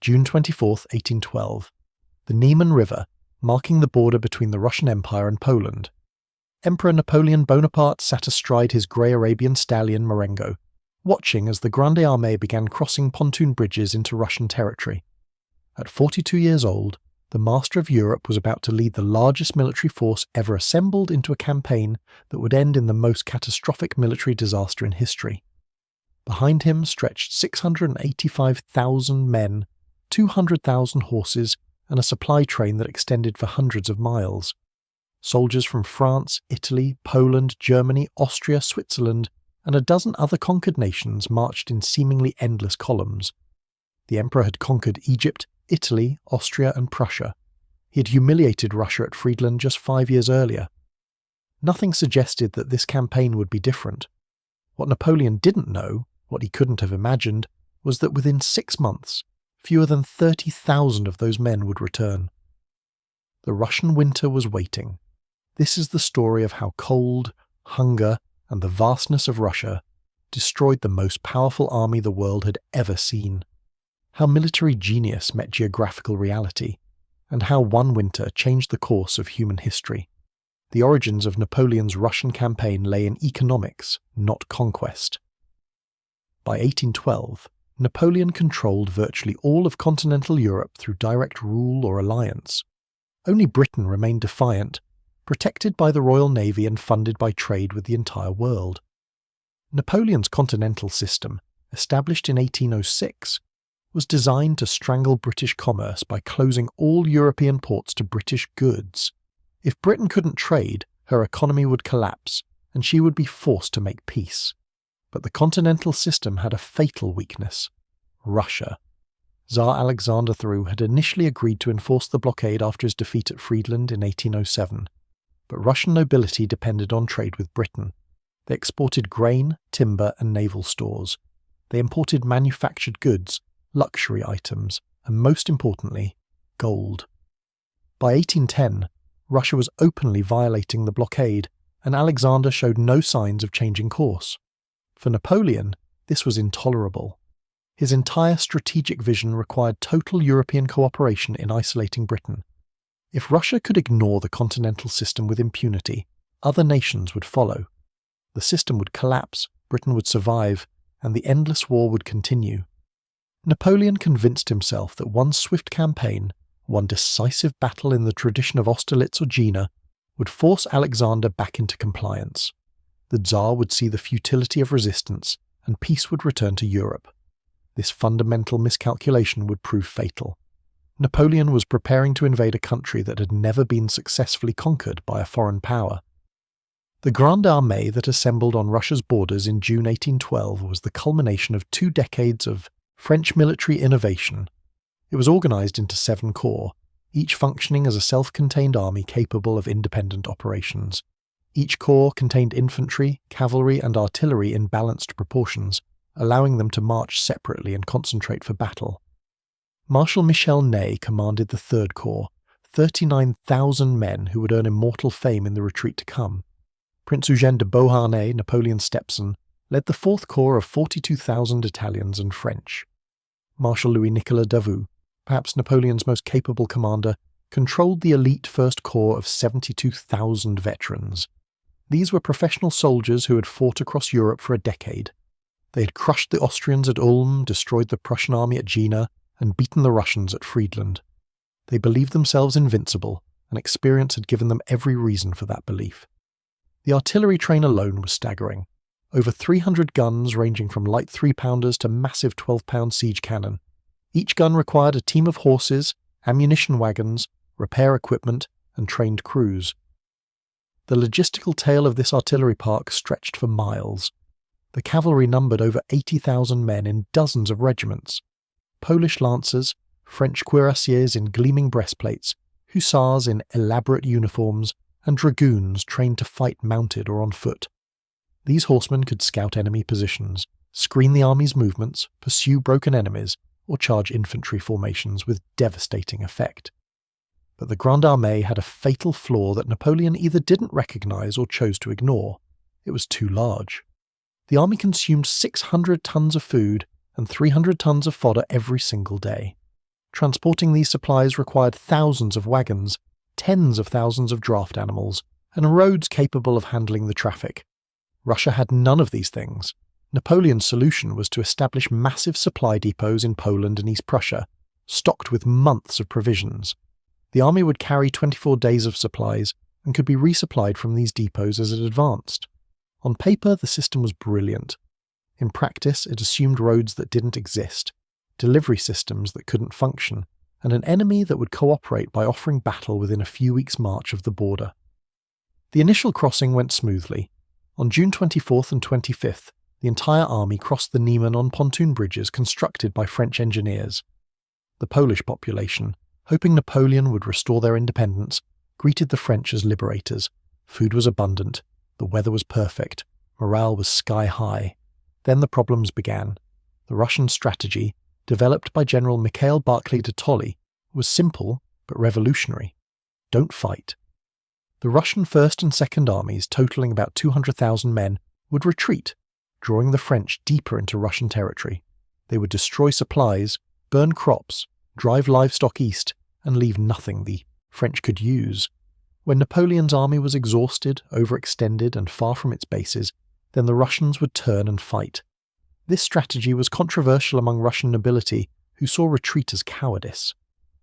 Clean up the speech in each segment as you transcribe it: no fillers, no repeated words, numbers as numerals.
June 24, 1812. The Niemen River, marking the border between the Russian Empire and Poland. Emperor Napoleon Bonaparte sat astride his grey Arabian stallion Marengo, watching as the Grande Armée began crossing pontoon bridges into Russian territory. At 42 years old, the master of Europe was about to lead the largest military force ever assembled into a campaign that would end in the most catastrophic military disaster in history. Behind him stretched 685,000 men, 200,000 horses, and a supply train that extended for hundreds of miles. Soldiers from France, Italy, Poland, Germany, Austria, Switzerland, and a dozen other conquered nations marched in seemingly endless columns. The emperor had conquered Egypt, Italy, Austria, and Prussia. He had humiliated Russia at Friedland just 5 years earlier. Nothing suggested that this campaign would be different. What Napoleon didn't know, what he couldn't have imagined, was that within 6 months, fewer than 30,000 of those men would return. The Russian winter was waiting. This is the story of how cold, hunger, and the vastness of Russia destroyed the most powerful army the world had ever seen. How military genius met geographical reality, and how one winter changed the course of human history. The origins of Napoleon's Russian campaign lay in economics, not conquest. By 1812, Napoleon controlled virtually all of continental Europe through direct rule or alliance. Only Britain remained defiant, protected by the Royal Navy and funded by trade with the entire world. Napoleon's continental system, established in 1806, was designed to strangle British commerce by closing all European ports to British goods. If Britain couldn't trade, her economy would collapse, and she would be forced to make peace. But the continental system had a fatal weakness: Russia. Tsar Alexander III had initially agreed to enforce the blockade after his defeat at Friedland in 1807. But Russian nobility depended on trade with Britain. They exported grain, timber, and naval stores. They imported manufactured goods, luxury items, and most importantly, gold. By 1810, Russia was openly violating the blockade, and Alexander showed no signs of changing course. For Napoleon, this was intolerable. His entire strategic vision required total European cooperation in isolating Britain. If Russia could ignore the continental system with impunity, other nations would follow. The system would collapse, Britain would survive, and the endless war would continue. Napoleon convinced himself that one swift campaign, one decisive battle in the tradition of Austerlitz or Jena, would force Alexander back into compliance. The Tsar would see the futility of resistance, and peace would return to Europe. This fundamental miscalculation would prove fatal. Napoleon was preparing to invade a country that had never been successfully conquered by a foreign power. The Grande Armée that assembled on Russia's borders in June 1812 was the culmination of 2 decades of French military innovation. It was organised into 7 corps, each functioning as a self-contained army capable of independent operations. Each corps contained infantry, cavalry, and artillery in balanced proportions, allowing them to march separately and concentrate for battle. Marshal Michel Ney commanded the 3rd Corps, 39,000 men who would earn immortal fame in the retreat to come. Prince Eugène de Beauharnais, Napoleon's stepson, led the 4th Corps of 42,000 Italians and French. Marshal Louis-Nicolas Davout, perhaps Napoleon's most capable commander, controlled the elite 1st Corps of 72,000 veterans. These were professional soldiers who had fought across Europe for a decade. They had crushed the Austrians at Ulm, destroyed the Prussian army at Jena, and beaten the Russians at Friedland. They believed themselves invincible, and experience had given them every reason for that belief. The artillery train alone was staggering. Over 300 guns ranging from light 3-pounders to massive 12-pound siege cannon. Each gun required a team of horses, ammunition wagons, repair equipment, and trained crews. The logistical tail of this artillery park stretched for miles. The cavalry numbered over 80,000 men in dozens of regiments. Polish lancers, French cuirassiers in gleaming breastplates, hussars in elaborate uniforms, and dragoons trained to fight mounted or on foot. These horsemen could scout enemy positions, screen the army's movements, pursue broken enemies, or charge infantry formations with devastating effect. But the Grande Armée had a fatal flaw that Napoleon either didn't recognise or chose to ignore. It was too large. The army consumed 600 tons of food and 300 tons of fodder every single day. Transporting these supplies required thousands of wagons, tens of thousands of draft animals, and roads capable of handling the traffic. Russia had none of these things. Napoleon's solution was to establish massive supply depots in Poland and East Prussia, stocked with months of provisions. The army would carry 24 days of supplies and could be resupplied from these depots as it advanced. On paper, the system was brilliant. In practice, it assumed roads that didn't exist, delivery systems that couldn't function, and an enemy that would cooperate by offering battle within a few weeks' march of the border. The initial crossing went smoothly. On June 24th and 25th, the entire army crossed the Niemen on pontoon bridges constructed by French engineers. The Polish population, hoping Napoleon would restore their independence, greeted the French as liberators. Food was abundant, the weather was perfect, morale was sky high. Then the problems began. The Russian strategy, developed by General Mikhail Barclay de Tolly, was simple but revolutionary. Don't fight. The Russian First and Second Armies, totaling about 200,000 men, would retreat, drawing the French deeper into Russian territory. They would destroy supplies, burn crops, drive livestock east, and leave nothing the French could use. When Napoleon's army was exhausted, overextended, and far from its bases, then the Russians would turn and fight. This strategy was controversial among Russian nobility, who saw retreat as cowardice.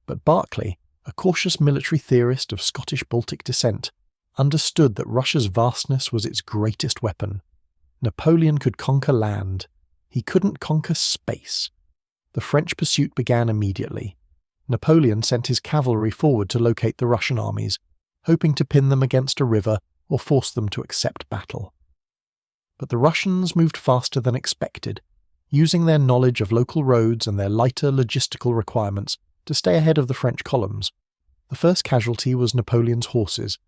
But Barclay, a cautious military theorist of Scottish Baltic descent, understood that Russia's vastness was its greatest weapon. Napoleon could conquer land. He couldn't conquer space. The French pursuit began immediately. Napoleon sent his cavalry forward to locate the Russian armies, hoping to pin them against a river or force them to accept battle. But the Russians moved faster than expected, using their knowledge of local roads and their lighter logistical requirements to stay ahead of the French columns. The first casualty was Napoleon's horses.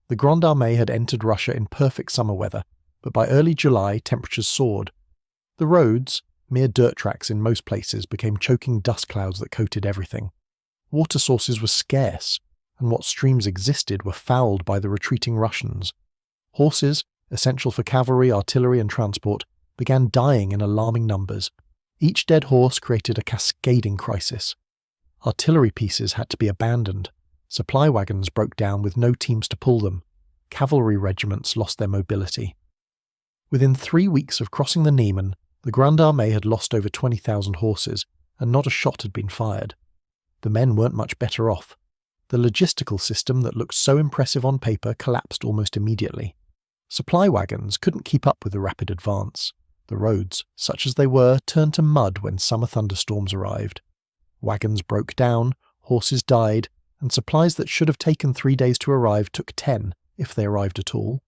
The Grande Armée had entered Russia in perfect summer weather, but by early July temperatures soared. The roads, mere dirt tracks in most places, became choking dust clouds that coated everything. Water sources were scarce, and what streams existed were fouled by the retreating Russians. Horses, essential for cavalry, artillery, and transport, began dying in alarming numbers. Each dead horse created a cascading crisis. Artillery pieces had to be abandoned. Supply wagons broke down with no teams to pull them. Cavalry regiments lost their mobility. Within 3 weeks of crossing the Niemen, the Grande Armée had lost over 20,000 horses, and not a shot had been fired. The men weren't much better off. The logistical system that looked so impressive on paper collapsed almost immediately. Supply wagons couldn't keep up with the rapid advance. The roads, such as they were, turned to mud when summer thunderstorms arrived. Wagons broke down, horses died, and supplies that should have taken 3 days to arrive took 10, if they arrived at all.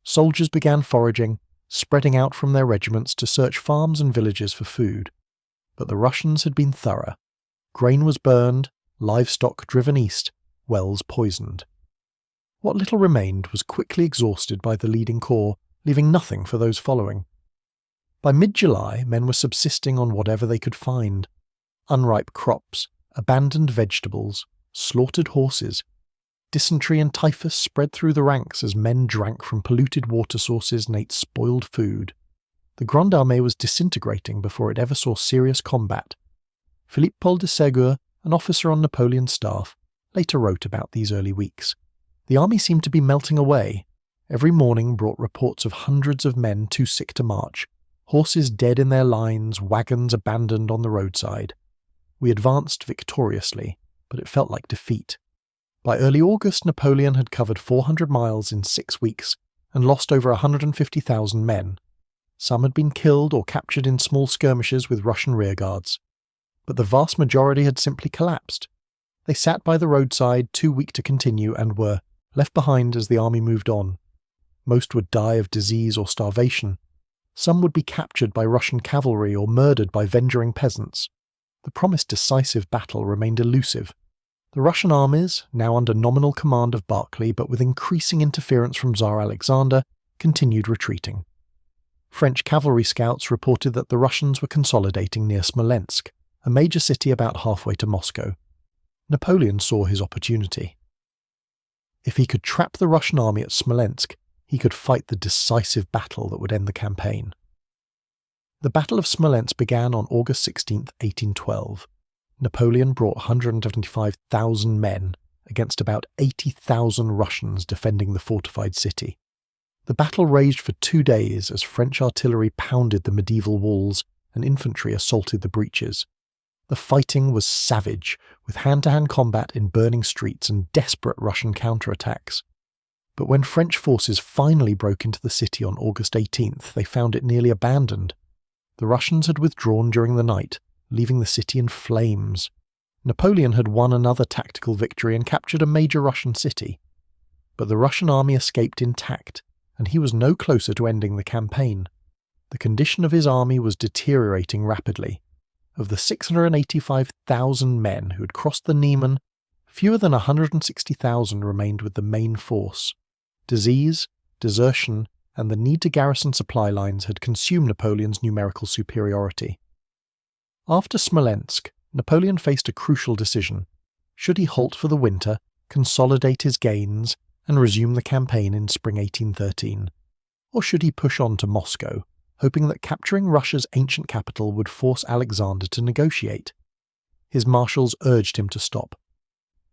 Soldiers began foraging, spreading out from their regiments to search farms and villages for food. But the Russians had been thorough. Grain was burned, livestock driven east, wells poisoned. What little remained was quickly exhausted by the leading corps, leaving nothing for those following. By mid-July, men were subsisting on whatever they could find. Unripe crops, abandoned vegetables, slaughtered horses. Dysentery and typhus spread through the ranks as men drank from polluted water sources and ate spoiled food. The Grande Armée was disintegrating before it ever saw serious combat. Philippe Paul de Ségur, an officer on Napoleon's staff, later wrote about these early weeks. The army seemed to be melting away. Every morning brought reports of hundreds of men too sick to march, horses dead in their lines, wagons abandoned on the roadside. We advanced victoriously, but it felt like defeat. By early August, Napoleon had covered 400 miles in 6 weeks and lost over 150,000 men. Some had been killed or captured in small skirmishes with Russian rearguards. But the vast majority had simply collapsed. They sat by the roadside, too weak to continue, and were left behind as the army moved on. Most would die of disease or starvation. Some would be captured by Russian cavalry or murdered by venturing peasants. The promised decisive battle remained elusive. The Russian armies, now under nominal command of Barclay but with increasing interference from Tsar Alexander, continued retreating. French cavalry scouts reported that the Russians were consolidating near Smolensk, a major city about halfway to Moscow. Napoleon saw his opportunity. If he could trap the Russian army at Smolensk, he could fight the decisive battle that would end the campaign. The Battle of Smolensk began on August 16, 1812. Napoleon brought 175,000 men against about 80,000 Russians defending the fortified city. The battle raged for 2 days as French artillery pounded the medieval walls and infantry assaulted the breaches. The fighting was savage, with hand-to-hand combat in burning streets and desperate Russian counterattacks. But when French forces finally broke into the city on August 18th, they found it nearly abandoned. The Russians had withdrawn during the night, leaving the city in flames. Napoleon had won another tactical victory and captured a major Russian city. But the Russian army escaped intact, and he was no closer to ending the campaign. The condition of his army was deteriorating rapidly. Of the 685,000 men who had crossed the Niemen, fewer than 160,000 remained with the main force. Disease, desertion, and the need to garrison supply lines had consumed Napoleon's numerical superiority. After Smolensk, Napoleon faced a crucial decision. Should he halt for the winter, consolidate his gains, and resume the campaign in spring 1813? Or should he push on to Moscow, hoping that capturing Russia's ancient capital would force Alexander to negotiate? His marshals urged him to stop.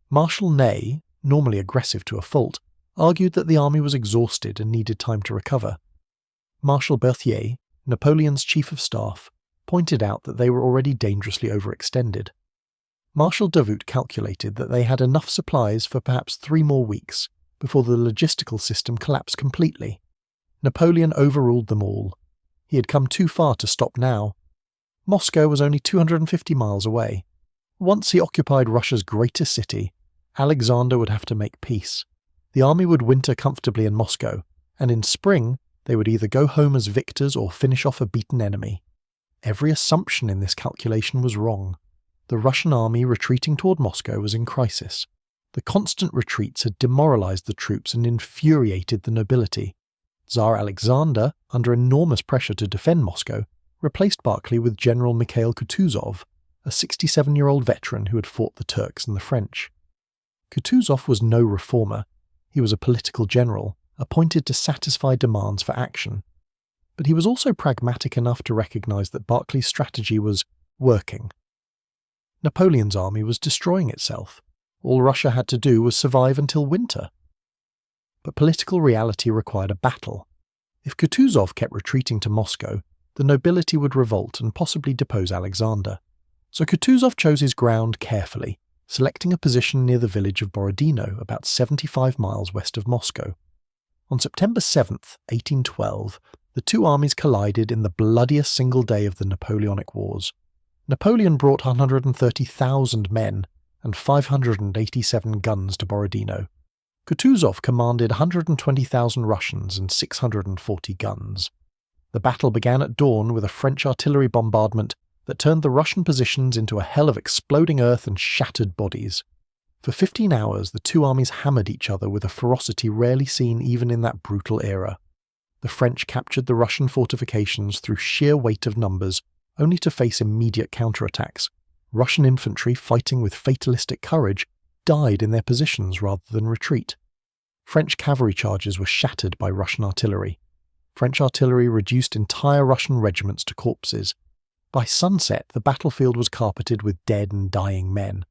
Marshal Ney, normally aggressive to a fault, argued that the army was exhausted and needed time to recover. Marshal Berthier, Napoleon's chief of staff, pointed out that they were already dangerously overextended. Marshal Davout calculated that they had enough supplies for perhaps 3 more weeks before the logistical system collapsed completely. Napoleon overruled them all. He had come too far to stop now. Moscow was only 250 miles away. Once he occupied Russia's greatest city, Alexander would have to make peace. The army would winter comfortably in Moscow, and in spring they would either go home as victors or finish off a beaten enemy. Every assumption in this calculation was wrong. The Russian army retreating toward Moscow was in crisis. The constant retreats had demoralized the troops and infuriated the nobility. Tsar Alexander, under enormous pressure to defend Moscow, replaced Barclay with General Mikhail Kutuzov, a 67-year-old veteran who had fought the Turks and the French. Kutuzov was no reformer. He was a political general, appointed to satisfy demands for action. But he was also pragmatic enough to recognize that Barclay's strategy was working. Napoleon's army was destroying itself. All Russia had to do was survive until winter. But political reality required a battle. If Kutuzov kept retreating to Moscow, the nobility would revolt and possibly depose Alexander. So Kutuzov chose his ground carefully, selecting a position near the village of Borodino, about 75 miles west of Moscow. On September 7th, 1812, the two armies collided in the bloodiest single day of the Napoleonic Wars. Napoleon brought 130,000 men and 587 guns to Borodino. Kutuzov commanded 120,000 Russians and 640 guns. The battle began at dawn with a French artillery bombardment that turned the Russian positions into a hell of exploding earth and shattered bodies. For 15 hours, the two armies hammered each other with a ferocity rarely seen even in that brutal era. The French captured the Russian fortifications through sheer weight of numbers, only to face immediate counterattacks. Russian infantry, fighting with fatalistic courage, died in their positions rather than retreat. French cavalry charges were shattered by Russian artillery. French artillery reduced entire Russian regiments to corpses. By sunset, the battlefield was carpeted with dead and dying men.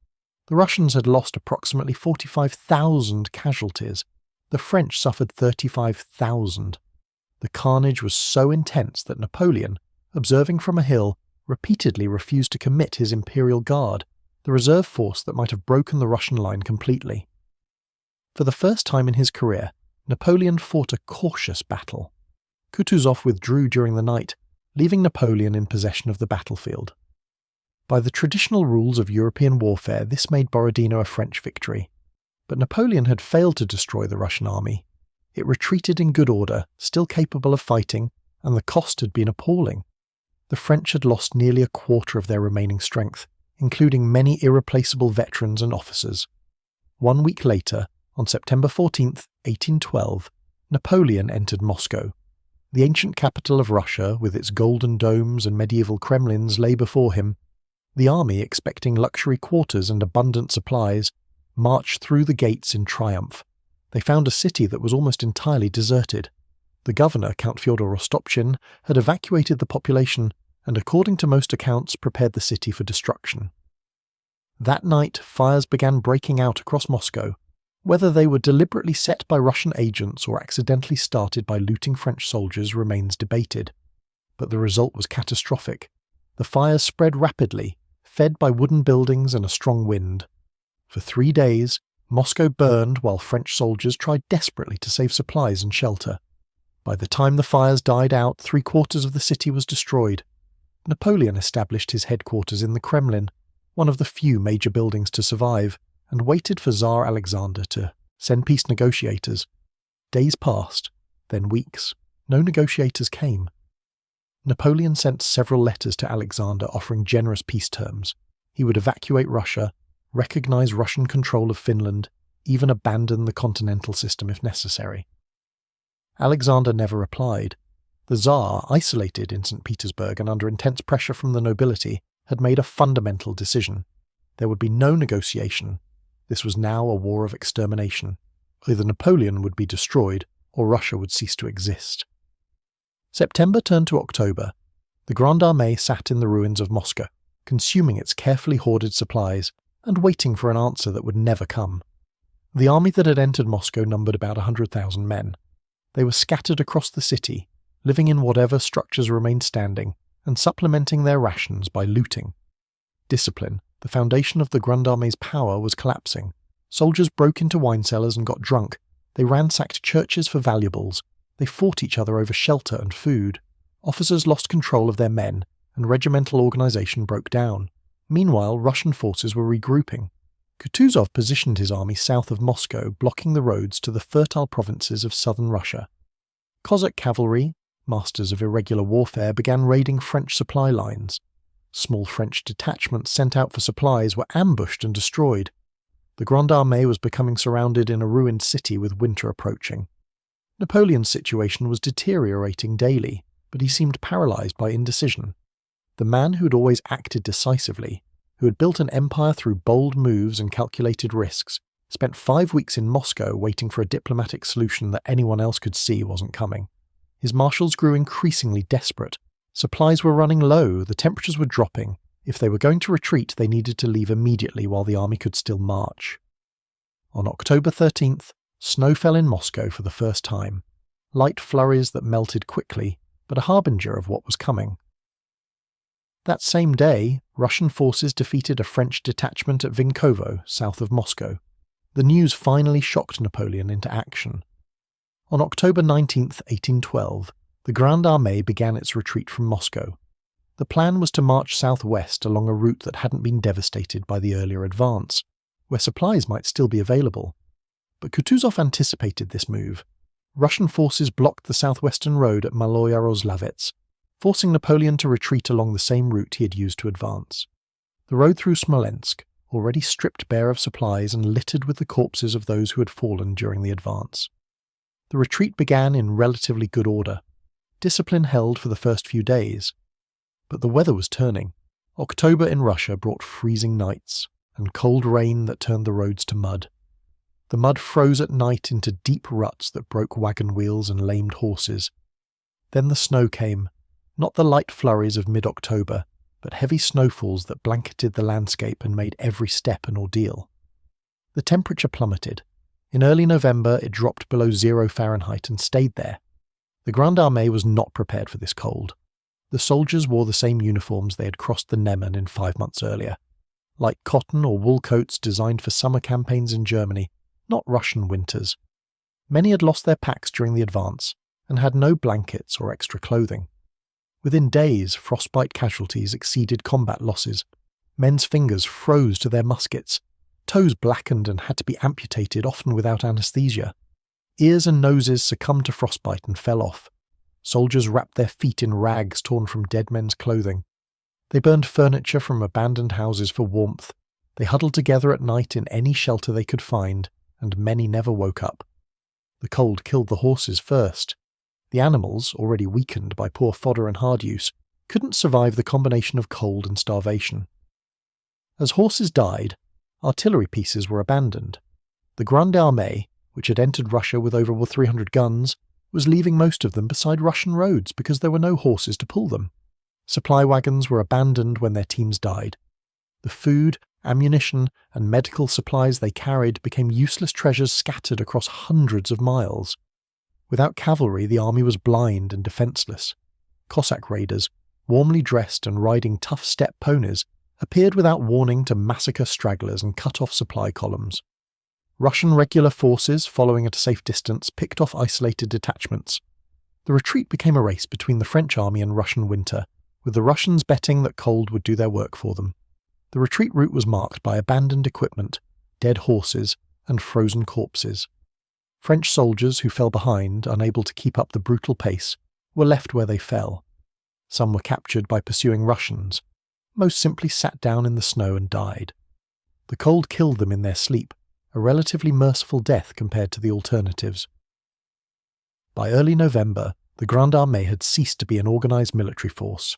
The Russians had lost approximately 45,000 casualties. The French suffered 35,000. The carnage was so intense that Napoleon, observing from a hill, repeatedly refused to commit his Imperial Guard, the reserve force that might have broken the Russian line completely. For the first time in his career, Napoleon fought a cautious battle. Kutuzov withdrew during the night, leaving Napoleon in possession of the battlefield. By the traditional rules of European warfare, this made Borodino a French victory. But Napoleon had failed to destroy the Russian army. It retreated in good order, still capable of fighting, and the cost had been appalling. The French had lost nearly a quarter of their remaining strength, including many irreplaceable veterans and officers. 1 week later, on September 14th, 1812, Napoleon entered Moscow. The ancient capital of Russia, with its golden domes and medieval Kremlins, lay before him. The army, expecting luxury quarters and abundant supplies, marched through the gates in triumph. They found a city that was almost entirely deserted. The governor, Count Fyodor Rostopchin, had evacuated the population and, according to most accounts, prepared the city for destruction. That night, fires began breaking out across Moscow. Whether they were deliberately set by Russian agents or accidentally started by looting French soldiers remains debated. But the result was catastrophic. The fires spread rapidly, fed by wooden buildings and a strong wind. For 3 days, Moscow burned while French soldiers tried desperately to save supplies and shelter. By the time the fires died out, 3/4 of the city was destroyed. Napoleon established his headquarters in the Kremlin, one of the few major buildings to survive, and waited for Tsar Alexander to send peace negotiators. Days passed, then weeks. No negotiators came. Napoleon sent several letters to Alexander offering generous peace terms. He would evacuate Russia, recognize Russian control of Finland, even abandon the continental system if necessary. Alexander never replied. The Tsar, isolated in St. Petersburg and under intense pressure from the nobility, had made a fundamental decision. There would be no negotiation. This was now a war of extermination. Either Napoleon would be destroyed, or Russia would cease to exist. September turned to October. The Grande Armée sat in the ruins of Moscow, consuming its carefully hoarded supplies, and waiting for an answer that would never come. The army that had entered Moscow numbered about 100,000 men. They were scattered across the city, living in whatever structures remained standing, and supplementing their rations by looting. Discipline, the foundation of the Grande Armée's power, was collapsing. Soldiers broke into wine cellars and got drunk. They ransacked churches for valuables. They fought each other over shelter and food. Officers lost control of their men, and regimental organization broke down. Meanwhile, Russian forces were regrouping. Kutuzov positioned his army south of Moscow, blocking the roads to the fertile provinces of southern Russia. Cossack cavalry, masters of irregular warfare, began raiding French supply lines. Small French detachments sent out for supplies were ambushed and destroyed. The Grande Armée was becoming surrounded in a ruined city with winter approaching. Napoleon's situation was deteriorating daily, but he seemed paralyzed by indecision. The man who had always acted decisively, who had built an empire through bold moves and calculated risks, spent 5 weeks in Moscow waiting for a diplomatic solution that anyone else could see wasn't coming. His marshals grew increasingly desperate. Supplies were running low, the temperatures were dropping. If they were going to retreat, they needed to leave immediately while the army could still march. On October 13th, snow fell in Moscow for the first time. Light flurries that melted quickly, but a harbinger of what was coming. That same day, Russian forces defeated a French detachment at Vinkovo, south of Moscow. The news finally shocked Napoleon into action. On October 19, 1812, the Grande Armée began its retreat from Moscow. The plan was to march southwest along a route that hadn't been devastated by the earlier advance, where supplies might still be available. But Kutuzov anticipated this move. Russian forces blocked the southwestern road at Maloyaroslavets, forcing Napoleon to retreat along the same route he had used to advance. The road through Smolensk, already stripped bare of supplies and littered with the corpses of those who had fallen during the advance. The retreat began in relatively good order. Discipline held for the first few days. But the weather was turning. October in Russia brought freezing nights, and cold rain that turned the roads to mud. The mud froze at night into deep ruts that broke wagon wheels and lamed horses. Then the snow came, not the light flurries of mid-October, but heavy snowfalls that blanketed the landscape and made every step an ordeal. The temperature plummeted. In early November, it dropped below 0 Fahrenheit and stayed there. The Grande Armée was not prepared for this cold. The soldiers wore the same uniforms they had crossed the Neman in 5 months earlier. Light cotton or wool coats designed for summer campaigns in Germany, not Russian winters. Many had lost their packs during the advance and had no blankets or extra clothing. Within days, frostbite casualties exceeded combat losses. Men's fingers froze to their muskets. Toes blackened and had to be amputated, often without anesthesia. Ears and noses succumbed to frostbite and fell off. Soldiers wrapped their feet in rags torn from dead men's clothing. They burned furniture from abandoned houses for warmth. They huddled together at night in any shelter they could find, and many never woke up. The cold killed the horses first. The animals, already weakened by poor fodder and hard use, couldn't survive the combination of cold and starvation. As horses died, artillery pieces were abandoned. The Grande Armée, which had entered Russia with over 300 guns, was leaving most of them beside Russian roads because there were no horses to pull them. Supply wagons were abandoned when their teams died. The food, Ammunition and medical supplies they carried became useless treasures scattered across hundreds of miles. Without cavalry, the army was blind and defenceless. Cossack raiders, warmly dressed and riding tough steppe ponies, appeared without warning to massacre stragglers and cut off supply columns. Russian regular forces, following at a safe distance, picked off isolated detachments. The retreat became a race between the French army and Russian winter, with the Russians betting that cold would do their work for them. The retreat route was marked by abandoned equipment, dead horses, and frozen corpses. French soldiers who fell behind, unable to keep up the brutal pace, were left where they fell. Some were captured by pursuing Russians. Most simply sat down in the snow and died. The cold killed them in their sleep, a relatively merciful death compared to the alternatives. By early November, the Grande Armée had ceased to be an organised military force.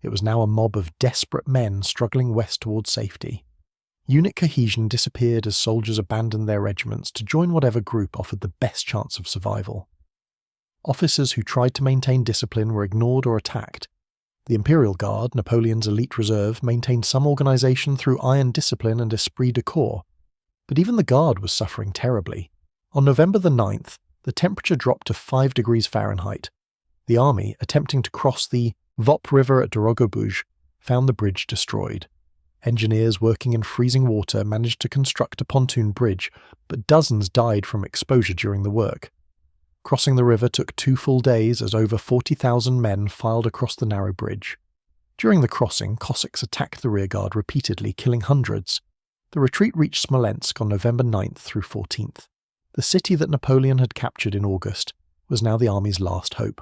It was now a mob of desperate men struggling west towards safety. Unit cohesion disappeared as soldiers abandoned their regiments to join whatever group offered the best chance of survival. Officers who tried to maintain discipline were ignored or attacked. The Imperial Guard, Napoleon's elite reserve, maintained some organisation through iron discipline and esprit de corps. But even the Guard was suffering terribly. On November the 9th, the temperature dropped to 5 degrees Fahrenheit. The army, attempting to cross the Vop River at Dorogobuj, found the bridge destroyed. Engineers working in freezing water managed to construct a pontoon bridge, but dozens died from exposure during the work. Crossing the river took 2 full days as over 40,000 men filed across the narrow bridge. During the crossing, Cossacks attacked the rearguard repeatedly, killing hundreds. The retreat reached Smolensk on November 9th through 14th. The city that Napoleon had captured in August was now the army's last hope.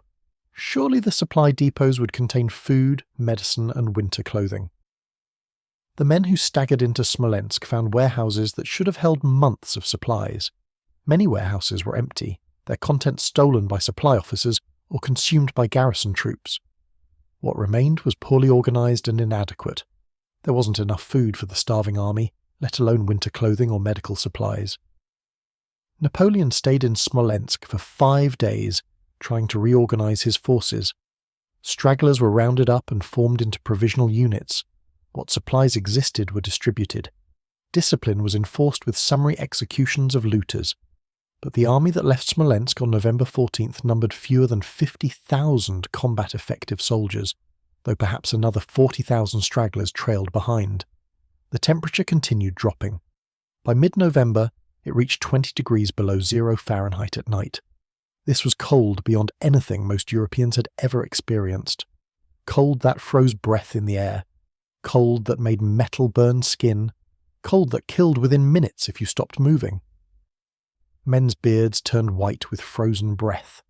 Surely the supply depots would contain food, medicine, and winter clothing. The men who staggered into Smolensk found warehouses that should have held months of supplies. Many warehouses were empty, their contents stolen by supply officers or consumed by garrison troops. What remained was poorly organised and inadequate. There wasn't enough food for the starving army, let alone winter clothing or medical supplies. Napoleon stayed in Smolensk for 5 days, trying to reorganise his forces. Stragglers were rounded up and formed into provisional units. What supplies existed were distributed. Discipline was enforced with summary executions of looters. But the army that left Smolensk on November 14th numbered fewer than 50,000 combat-effective soldiers, though perhaps another 40,000 stragglers trailed behind. The temperature continued dropping. By mid-November, it reached 20 degrees below 0 Fahrenheit at night. This was cold beyond anything most Europeans had ever experienced. Cold that froze breath in the air. Cold that made metal burn skin. Cold that killed within minutes if you stopped moving. Men's beards turned white with frozen breath.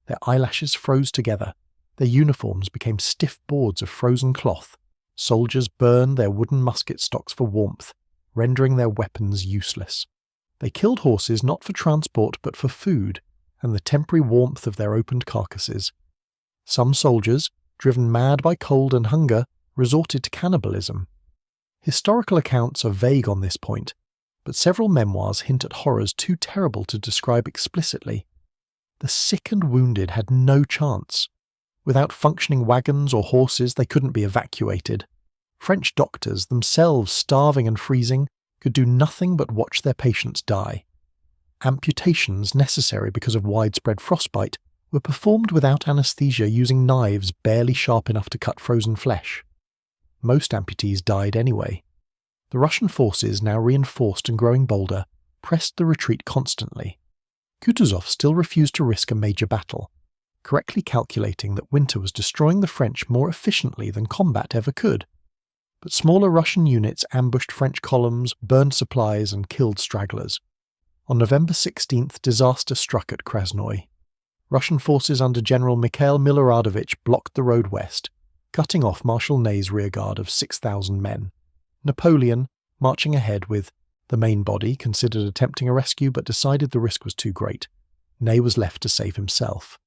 Their eyelashes froze together. Their uniforms became stiff boards of frozen cloth. Soldiers burned their wooden musket stocks for warmth, rendering their weapons useless. They killed horses not for transport but for food and the temporary warmth of their opened carcasses. Some soldiers, driven mad by cold and hunger, resorted to cannibalism. Historical accounts are vague on this point, but several memoirs hint at horrors too terrible to describe explicitly. The sick and wounded had no chance. Without functioning wagons or horses, they couldn't be evacuated. French doctors, themselves starving and freezing, could do nothing but watch their patients die. Amputations necessary because of widespread frostbite were performed without anaesthesia using knives barely sharp enough to cut frozen flesh. Most amputees died anyway. The Russian forces, now reinforced and growing bolder, pressed the retreat constantly. Kutuzov still refused to risk a major battle, correctly calculating that winter was destroying the French more efficiently than combat ever could. But smaller Russian units ambushed French columns, burned supplies, and killed stragglers. On November 16th, disaster struck at Krasnoy. Russian forces under General Mikhail Miloradovich blocked the road west, cutting off Marshal Ney's rearguard of 6,000 men. Napoleon, marching ahead with the main body, considered attempting a rescue but decided the risk was too great. Ney was left to save himself.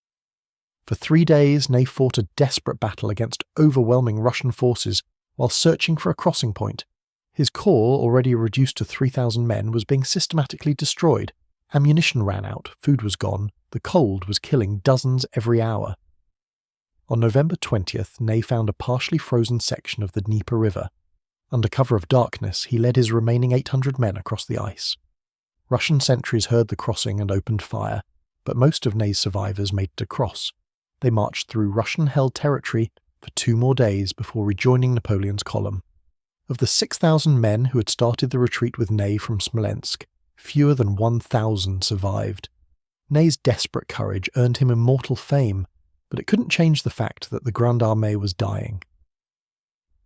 For 3 days, Ney fought a desperate battle against overwhelming Russian forces while searching for a crossing point. His corps, already reduced to 3,000 men, was being systematically destroyed. Ammunition ran out, food was gone, the cold was killing dozens every hour. On November 20th, Ney found a partially frozen section of the Dnieper River. Under cover of darkness, he led his remaining 800 men across the ice. Russian sentries heard the crossing and opened fire, but most of Ney's survivors made it across. They marched through Russian-held territory for 2 more days before rejoining Napoleon's column. Of the 6,000 men who had started the retreat with Ney from Smolensk, fewer than 1,000 survived. Ney's desperate courage earned him immortal fame, but it couldn't change the fact that the Grande Armée was dying.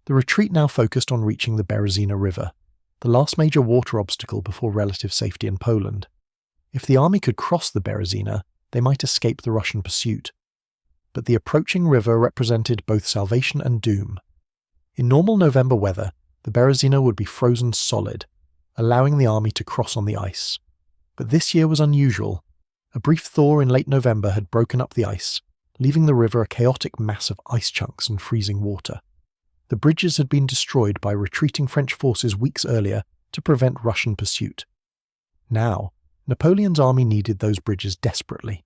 The retreat now focused on reaching the Berezina River, the last major water obstacle before relative safety in Poland. If the army could cross the Berezina, they might escape the Russian pursuit. But the approaching river represented both salvation and doom. In normal November weather, the Berezina would be frozen solid, allowing the army to cross on the ice. But this year was unusual. A brief thaw in late November had broken up the ice, leaving the river a chaotic mass of ice chunks and freezing water. The bridges had been destroyed by retreating French forces weeks earlier to prevent Russian pursuit. Now, Napoleon's army needed those bridges desperately.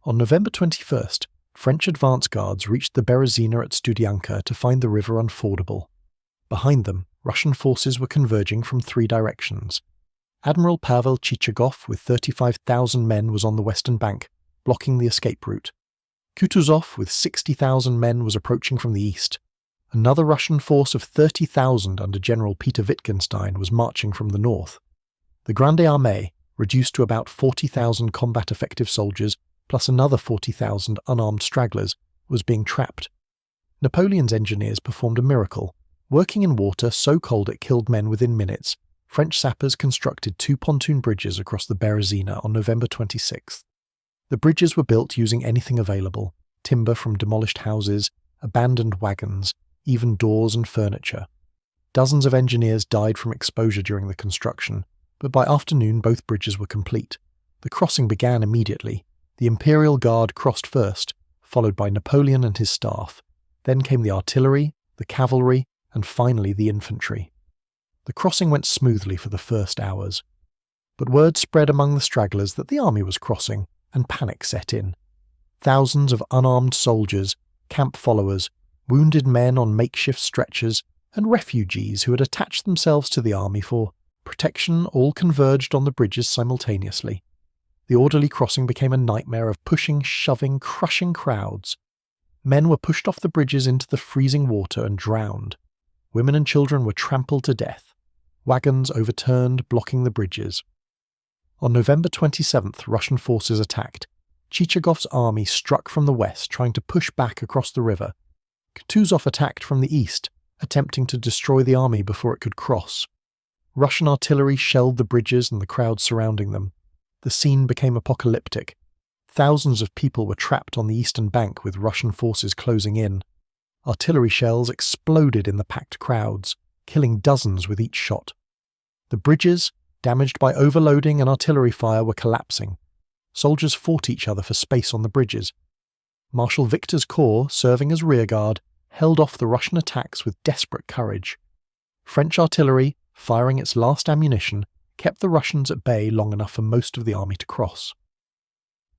On November 21st, French advance guards reached the Berezina at Studianka to find the river unfordable. Behind them, Russian forces were converging from 3 directions. Admiral Pavel Chichagov with 35,000 men was on the western bank, blocking the escape route. Kutuzov with 60,000 men was approaching from the east. Another Russian force of 30,000 under General Peter Wittgenstein was marching from the north. The Grande Armée, reduced to about 40,000 combat-effective soldiers, plus another 40,000 unarmed stragglers, was being trapped. Napoleon's engineers performed a miracle. Working in water so cold it killed men within minutes, French sappers constructed 2 pontoon bridges across the Berezina on November 26th. The bridges were built using anything available: timber from demolished houses, abandoned wagons, even doors and furniture. Dozens of engineers died from exposure during the construction, but by afternoon both bridges were complete. The crossing began immediately. The Imperial Guard crossed first, followed by Napoleon and his staff. Then came the artillery, the cavalry, and finally the infantry. The crossing went smoothly for the first hours. But word spread among the stragglers that the army was crossing, and panic set in. Thousands of unarmed soldiers, camp followers, wounded men on makeshift stretchers, and refugees who had attached themselves to the army for protection all converged on the bridges simultaneously. The orderly crossing became a nightmare of pushing, shoving, crushing crowds. Men were pushed off the bridges into the freezing water and drowned. Women and children were trampled to death. Wagons overturned, blocking the bridges. On November 27th, Russian forces attacked. Chichagov's army struck from the west, trying to push back across the river. Kutuzov attacked from the east, attempting to destroy the army before it could cross. Russian artillery shelled the bridges and the crowds surrounding them. The scene became apocalyptic. Thousands of people were trapped on the eastern bank with Russian forces closing in. Artillery shells exploded in the packed crowds, killing dozens with each shot. The bridges, damaged by overloading and artillery fire, were collapsing. Soldiers fought each other for space on the bridges. Marshal Victor's corps, serving as rearguard, held off the Russian attacks with desperate courage. French artillery, firing its last ammunition, kept the Russians at bay long enough for most of the army to cross.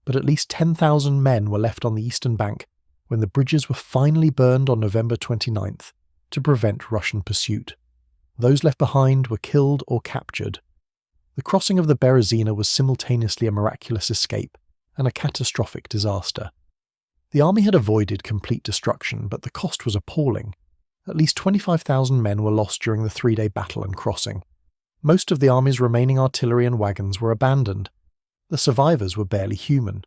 But at least 10,000 men were left on the eastern bank when the bridges were finally burned on November 29th to prevent Russian pursuit. Those left behind were killed or captured. The crossing of the Berezina was simultaneously a miraculous escape and a catastrophic disaster. The army had avoided complete destruction, but the cost was appalling. At least 25,000 men were lost during the 3-day battle and crossing. Most of the army's remaining artillery and wagons were abandoned. The survivors were barely human.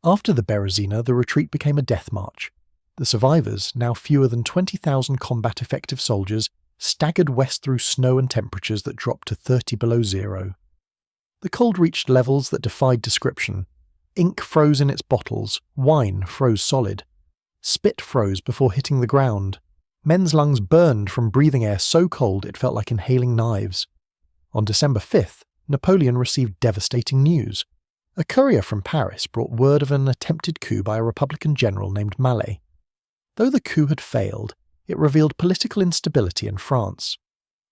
After the Berezina, the retreat became a death march. The survivors, now fewer than 20,000 combat-effective soldiers, staggered west through snow and temperatures that dropped to 30 below zero. The cold reached levels that defied description. Ink froze in its bottles, wine froze solid. Spit froze before hitting the ground. Men's lungs burned from breathing air so cold it felt like inhaling knives. On December 5th, Napoleon received devastating news. A courier from Paris brought word of an attempted coup by a Republican general named Malet. Though the coup had failed, it revealed political instability in France.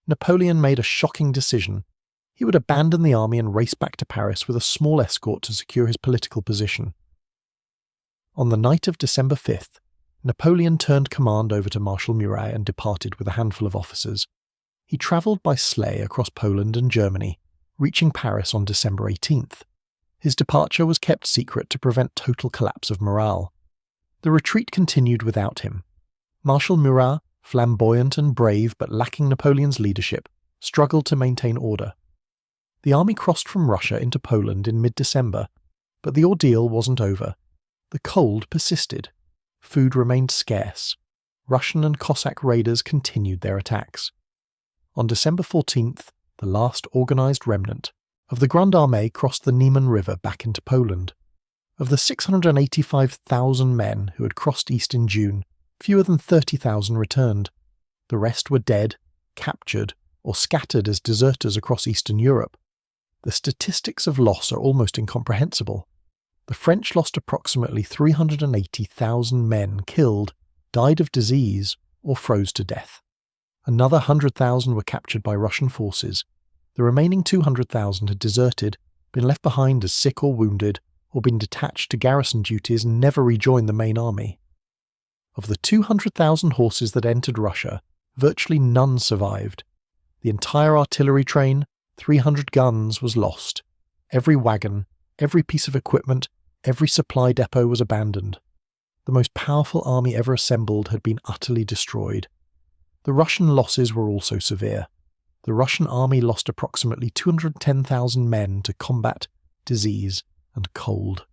Napoleon made a shocking decision. He would abandon the army and race back to Paris with a small escort to secure his political position. On the night of December 5th, Napoleon turned command over to Marshal Murat and departed with a handful of officers. He travelled by sleigh across Poland and Germany, reaching Paris on December 18th. His departure was kept secret to prevent total collapse of morale. The retreat continued without him. Marshal Murat, flamboyant and brave but lacking Napoleon's leadership, struggled to maintain order. The army crossed from Russia into Poland in mid-December, but the ordeal wasn't over. The cold persisted. Food remained scarce. Russian and Cossack raiders continued their attacks. On December 14th, the last organised remnant of the Grande Armée crossed the Niemen River back into Poland. Of the 685,000 men who had crossed east in June, fewer than 30,000 returned. The rest were dead, captured, or scattered as deserters across Eastern Europe. The statistics of loss are almost incomprehensible. The French lost approximately 380,000 men killed, died of disease, or froze to death. Another 100,000 were captured by Russian forces. The remaining 200,000 had deserted, been left behind as sick or wounded, or been detached to garrison duties and never rejoined the main army. Of the 200,000 horses that entered Russia, virtually none survived. The entire artillery train, 300 guns, was lost. Every wagon, every piece of equipment, every supply depot was abandoned. The most powerful army ever assembled had been utterly destroyed. The Russian losses were also severe. The Russian army lost approximately 210,000 men to combat, disease, and cold.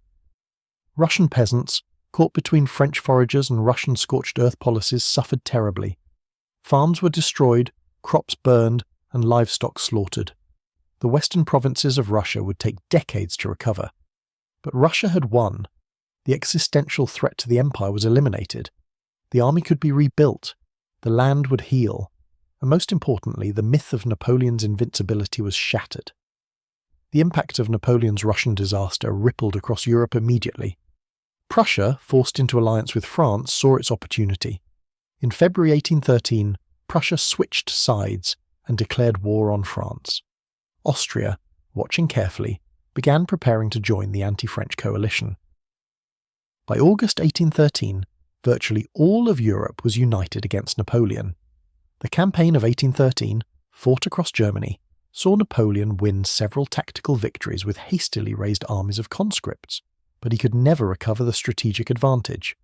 Russian peasants, caught between French foragers and Russian scorched earth policies, suffered terribly. Farms were destroyed, crops burned, and livestock slaughtered. The western provinces of Russia would take decades to recover. But Russia had won. The existential threat to the empire was eliminated. The army could be rebuilt. The land would heal. And most importantly, the myth of Napoleon's invincibility was shattered. The impact of Napoleon's Russian disaster rippled across Europe immediately. Prussia, forced into alliance with France, saw its opportunity. In February 1813, Prussia switched sides and declared war on France. Austria, watching carefully, began preparing to join the anti-French coalition. By August 1813, virtually all of Europe was united against Napoleon. The campaign of 1813, fought across Germany, saw Napoleon win several tactical victories with hastily raised armies of conscripts, but he could never recover the strategic advantage.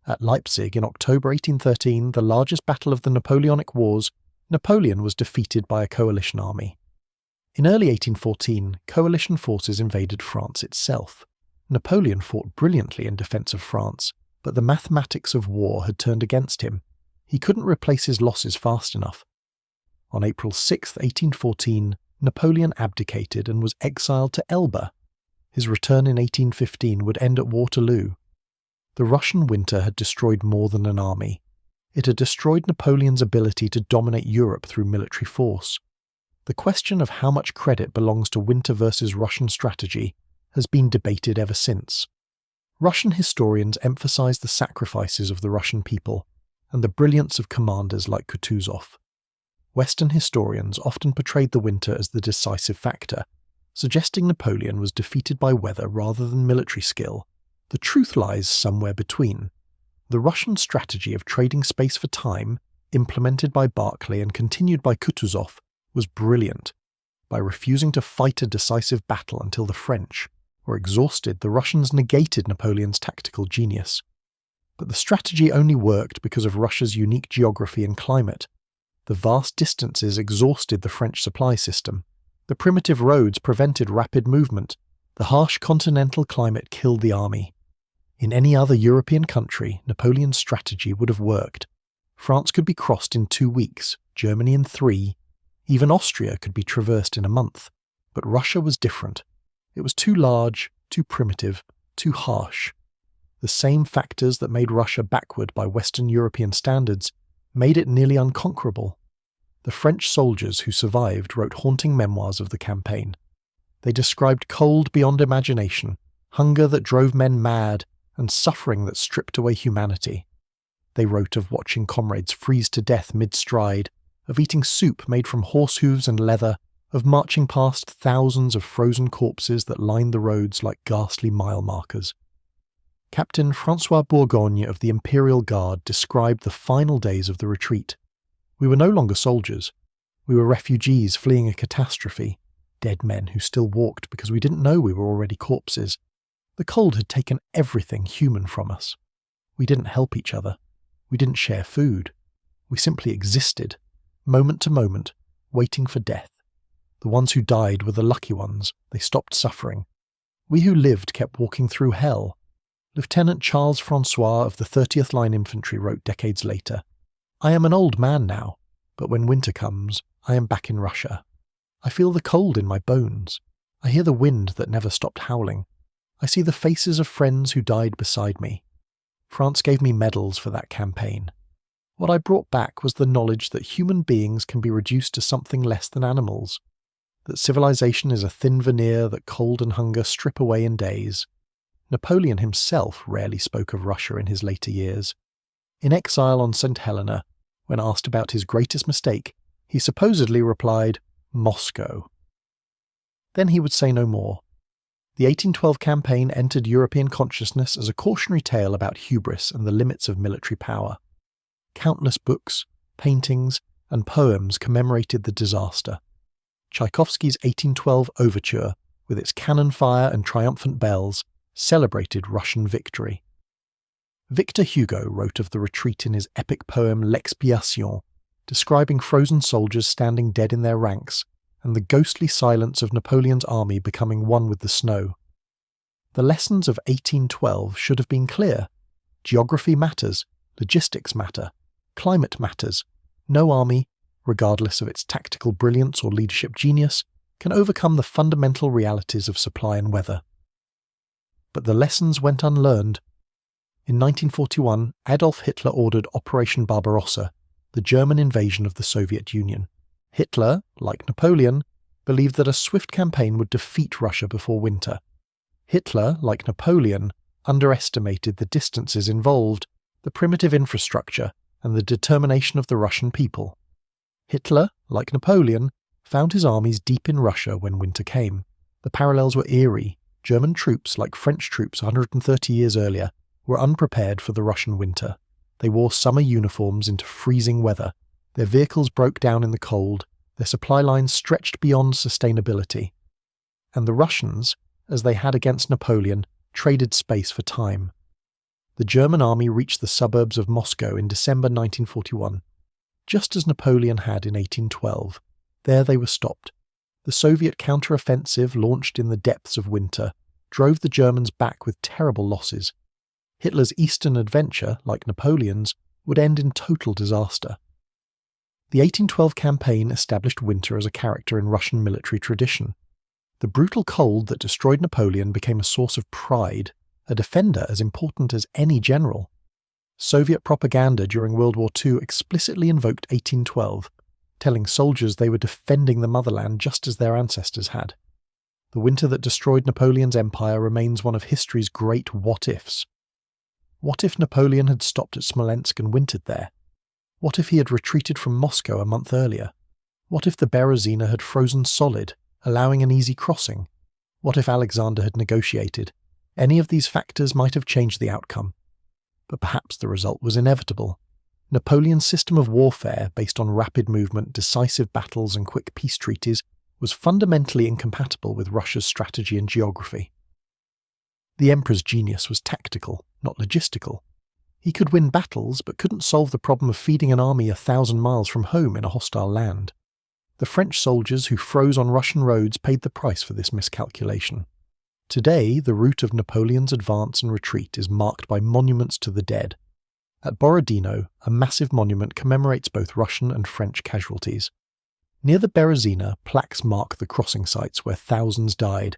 At Leipzig in October 1813, the largest battle of the Napoleonic Wars, Napoleon was defeated by a coalition army. In early 1814, coalition forces invaded France itself. Napoleon fought brilliantly in defence of France, but the mathematics of war had turned against him. He couldn't replace his losses fast enough. On April 6, 1814, Napoleon abdicated and was exiled to Elba. His return in 1815 would end at Waterloo. The Russian winter had destroyed more than an army. It had destroyed Napoleon's ability to dominate Europe through military force. The question of how much credit belongs to winter versus Russian strategy has been debated ever since. Russian historians emphasize the sacrifices of the Russian people and the brilliance of commanders like Kutuzov. Western historians often portrayed the winter as the decisive factor, suggesting Napoleon was defeated by weather rather than military skill. The truth lies somewhere between. The Russian strategy of trading space for time, implemented by Barclay and continued by Kutuzov, was brilliant. By refusing to fight a decisive battle until the French were exhausted, the Russians negated Napoleon's tactical genius. But the strategy only worked because of Russia's unique geography and climate. The vast distances exhausted the French supply system. The primitive roads prevented rapid movement. The harsh continental climate killed the army. In any other European country, Napoleon's strategy would have worked. France could be crossed in 2 weeks, Germany in 3. Even Austria could be traversed in a month. But Russia was different. It was too large, too primitive, too harsh. The same factors that made Russia backward by Western European standards made it nearly unconquerable. The French soldiers who survived wrote haunting memoirs of the campaign. They described cold beyond imagination, hunger that drove men mad, and suffering that stripped away humanity. They wrote of watching comrades freeze to death mid-stride, of eating soup made from horse hooves and leather, of marching past thousands of frozen corpses that lined the roads like ghastly mile markers. Captain François Bourgogne of the Imperial Guard described the final days of the retreat. We were no longer soldiers. We were refugees fleeing a catastrophe, dead men who still walked because we didn't know we were already corpses. The cold had taken everything human from us. We didn't help each other. We didn't share food. We simply existed, moment to moment, waiting for death. The ones who died were the lucky ones. They stopped suffering. We who lived kept walking through hell. Lieutenant Charles François of the 30th Line Infantry wrote decades later, "I am an old man now, but when winter comes, I am back in Russia. I feel the cold in my bones. I hear the wind that never stopped howling. I see the faces of friends who died beside me. France gave me medals for that campaign. What I brought back was the knowledge that human beings can be reduced to something less than animals, that civilization is a thin veneer that cold and hunger strip away in days." Napoleon himself rarely spoke of Russia in his later years. In exile on St. Helena, when asked about his greatest mistake, he supposedly replied, "Moscow." Then he would say no more. The 1812 campaign entered European consciousness as a cautionary tale about hubris and the limits of military power. Countless books, paintings, and poems commemorated the disaster. Tchaikovsky's 1812 overture, with its cannon fire and triumphant bells, celebrated Russian victory. Victor Hugo wrote of the retreat in his epic poem L'Expiation, describing frozen soldiers standing dead in their ranks and the ghostly silence of Napoleon's army becoming one with the snow. The lessons of 1812 should have been clear. Geography matters, logistics matter, climate matters. No army, regardless of its tactical brilliance or leadership genius, can overcome the fundamental realities of supply and weather. But the lessons went unlearned. In 1941, Adolf Hitler ordered Operation Barbarossa, the German invasion of the Soviet Union. Hitler, like Napoleon, believed that a swift campaign would defeat Russia before winter. Hitler, like Napoleon, underestimated the distances involved, the primitive infrastructure, and the determination of the Russian people. Hitler, like Napoleon, found his armies deep in Russia when winter came. The parallels were eerie. German troops, like French troops 130 years earlier, were unprepared for the Russian winter. They wore summer uniforms into freezing weather. Their vehicles broke down in the cold. Their supply lines stretched beyond sustainability. And the Russians, as they had against Napoleon, traded space for time. The German army reached the suburbs of Moscow in December 1941. Just as Napoleon had in 1812, there they were stopped. The Soviet counter-offensive, launched in the depths of winter, drove the Germans back with terrible losses. Hitler's eastern adventure, like Napoleon's, would end in total disaster. The 1812 campaign established winter as a character in Russian military tradition. The brutal cold that destroyed Napoleon became a source of pride, a defender as important as any general. Soviet propaganda during World War II explicitly invoked 1812, telling soldiers they were defending the motherland just as their ancestors had. The winter that destroyed Napoleon's empire remains one of history's great what-ifs. What if Napoleon had stopped at Smolensk and wintered there? What if he had retreated from Moscow a month earlier? What if the Berezina had frozen solid, allowing an easy crossing? What if Alexander had negotiated? Any of these factors might have changed the outcome. But perhaps the result was inevitable. Napoleon's system of warfare, based on rapid movement, decisive battles, and quick peace treaties, was fundamentally incompatible with Russia's strategy and geography. The emperor's genius was tactical, not logistical. He could win battles, but couldn't solve the problem of feeding an army 1,000 miles from home in a hostile land. The French soldiers who froze on Russian roads paid the price for this miscalculation. Today, the route of Napoleon's advance and retreat is marked by monuments to the dead. At Borodino, a massive monument commemorates both Russian and French casualties. Near the Berezina, plaques mark the crossing sites where thousands died.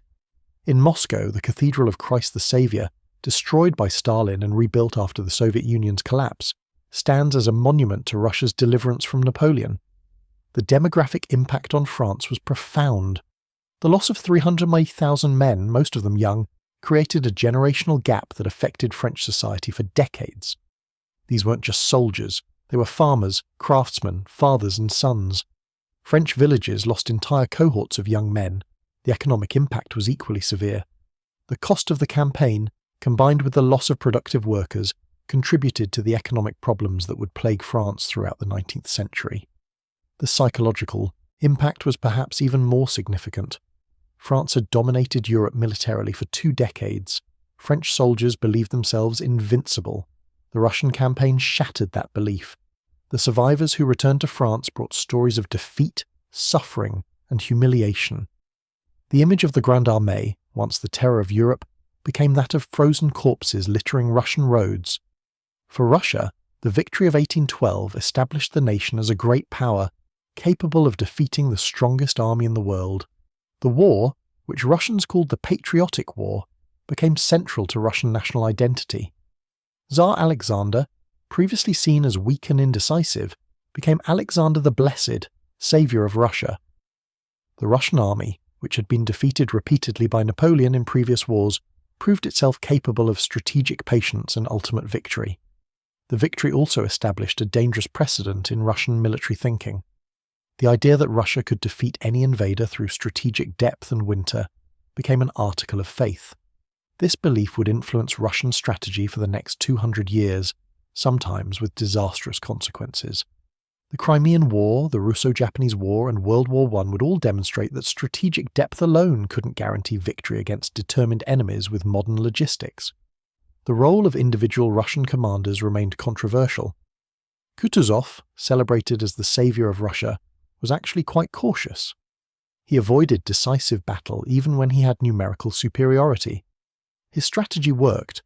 In Moscow, the Cathedral of Christ the Saviour, destroyed by Stalin and rebuilt after the Soviet Union's collapse, stands as a monument to Russia's deliverance from Napoleon. The demographic impact on France was profound. The loss of 380,000 men, most of them young, created a generational gap that affected French society for decades. These weren't just soldiers, they were farmers, craftsmen, fathers and sons. French villages lost entire cohorts of young men. The economic impact was equally severe. The cost of the campaign, combined with the loss of productive workers, contributed to the economic problems that would plague France throughout the 19th century. The psychological impact was perhaps even more significant. France had dominated Europe militarily for 2 decades. French soldiers believed themselves invincible. The Russian campaign shattered that belief. The survivors who returned to France brought stories of defeat, suffering, and humiliation. The image of the Grande Armée, once the terror of Europe, became that of frozen corpses littering Russian roads. For Russia, the victory of 1812 established the nation as a great power, capable of defeating the strongest army in the world. The war, which Russians called the Patriotic War, became central to Russian national identity. Tsar Alexander, previously seen as weak and indecisive, became Alexander the Blessed, saviour of Russia. The Russian army, which had been defeated repeatedly by Napoleon in previous wars, proved itself capable of strategic patience and ultimate victory. The victory also established a dangerous precedent in Russian military thinking. The idea that Russia could defeat any invader through strategic depth and winter became an article of faith. This belief would influence Russian strategy for the next 200 years, sometimes with disastrous consequences. The Crimean War, the Russo-Japanese War, and World War I would all demonstrate that strategic depth alone couldn't guarantee victory against determined enemies with modern logistics. The role of individual Russian commanders remained controversial. Kutuzov, celebrated as the saviour of Russia, was actually quite cautious. He avoided decisive battle even when he had numerical superiority. His strategy worked,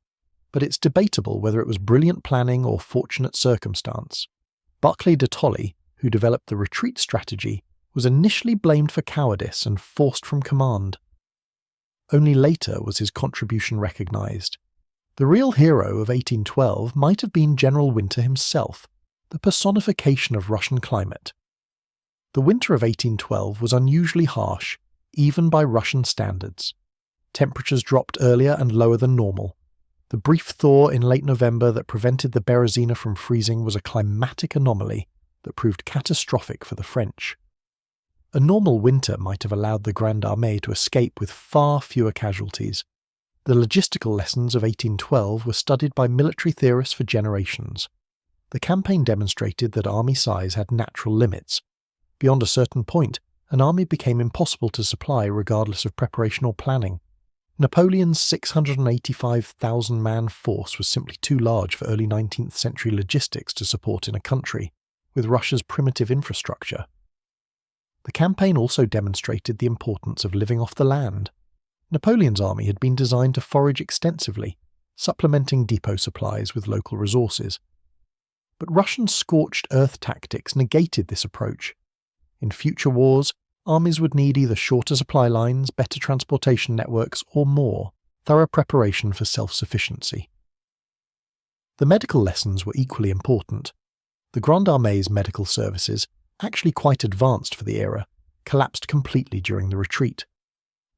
but it's debatable whether it was brilliant planning or fortunate circumstance. Barclay de Tolly, who developed the retreat strategy, was initially blamed for cowardice and forced from command. Only later was his contribution recognised. The real hero of 1812 might have been General Winter himself, the personification of Russian climate. The winter of 1812 was unusually harsh, even by Russian standards. Temperatures dropped earlier and lower than normal. The brief thaw in late November that prevented the Berezina from freezing was a climatic anomaly that proved catastrophic for the French. A normal winter might have allowed the Grande Armée to escape with far fewer casualties. The logistical lessons of 1812 were studied by military theorists for generations. The campaign demonstrated that army size had natural limits. Beyond a certain point, an army became impossible to supply regardless of preparation or planning. Napoleon's 685,000-man force was simply too large for early 19th century logistics to support in a country with Russia's primitive infrastructure. The campaign also demonstrated the importance of living off the land. Napoleon's army had been designed to forage extensively, supplementing depot supplies with local resources. But Russian scorched earth tactics negated this approach. In future wars, armies would need either shorter supply lines, better transportation networks, or more thorough preparation for self-sufficiency. The medical lessons were equally important. The Grande Armée's medical services, actually quite advanced for the era, collapsed completely during the retreat.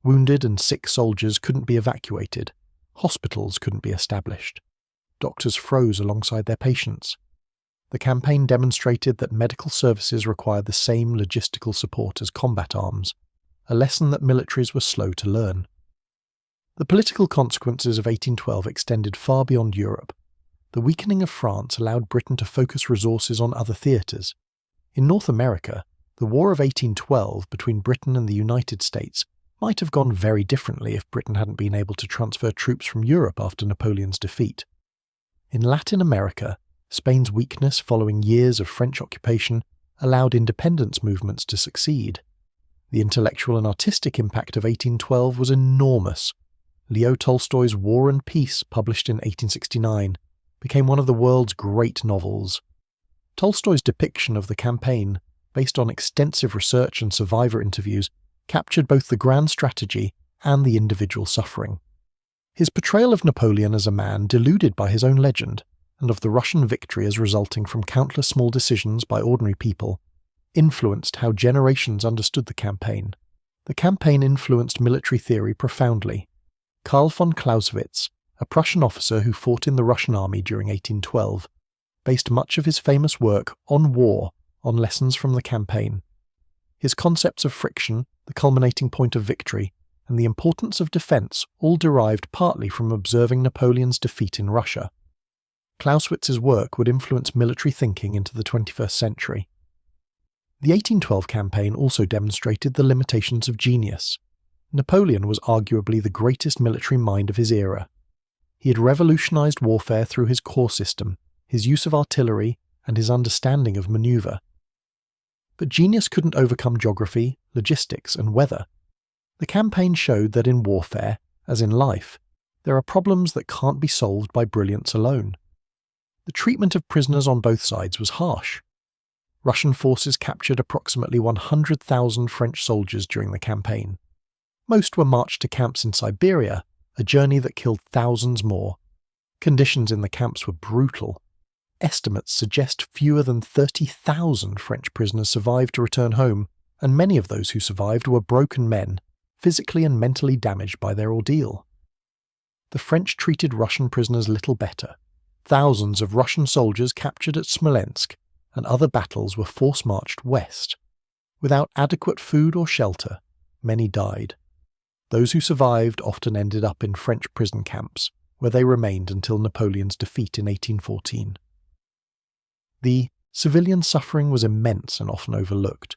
Wounded and sick soldiers couldn't be evacuated. Hospitals couldn't be established. Doctors froze alongside their patients. The campaign demonstrated that medical services required the same logistical support as combat arms, a lesson that militaries were slow to learn. The political consequences of 1812 extended far beyond Europe. The weakening of France allowed Britain to focus resources on other theatres. In North America, the War of 1812 between Britain and the United States might have gone very differently if Britain hadn't been able to transfer troops from Europe after Napoleon's defeat. In Latin America, Spain's weakness following years of French occupation allowed independence movements to succeed. The intellectual and artistic impact of 1812 was enormous. Leo Tolstoy's War and Peace, published in 1869, became one of the world's great novels. Tolstoy's depiction of the campaign, based on extensive research and survivor interviews, captured both the grand strategy and the individual suffering. His portrayal of Napoleon as a man deluded by his own legend, and of the Russian victory as resulting from countless small decisions by ordinary people, influenced how generations understood the campaign. The campaign influenced military theory profoundly. Karl von Clausewitz, a Prussian officer who fought in the Russian army during 1812, based much of his famous work on war on lessons from the campaign. His concepts of friction, the culminating point of victory, and the importance of defence all derived partly from observing Napoleon's defeat in Russia. Clausewitz's work would influence military thinking into the 21st century. The 1812 campaign also demonstrated the limitations of genius. Napoleon was arguably the greatest military mind of his era. He had revolutionized warfare through his corps system, his use of artillery, and his understanding of maneuver. But genius couldn't overcome geography, logistics, and weather. The campaign showed that in warfare, as in life, there are problems that can't be solved by brilliance alone. The treatment of prisoners on both sides was harsh. Russian forces captured approximately 100,000 French soldiers during the campaign. Most were marched to camps in Siberia, a journey that killed thousands more. Conditions in the camps were brutal. Estimates suggest fewer than 30,000 French prisoners survived to return home, and many of those who survived were broken men, physically and mentally damaged by their ordeal. The French treated Russian prisoners little better. Thousands of Russian soldiers captured at Smolensk and other battles were force-marched west. Without adequate food or shelter, many died. Those who survived often ended up in French prison camps, where they remained until Napoleon's defeat in 1814. The civilian suffering was immense and often overlooked.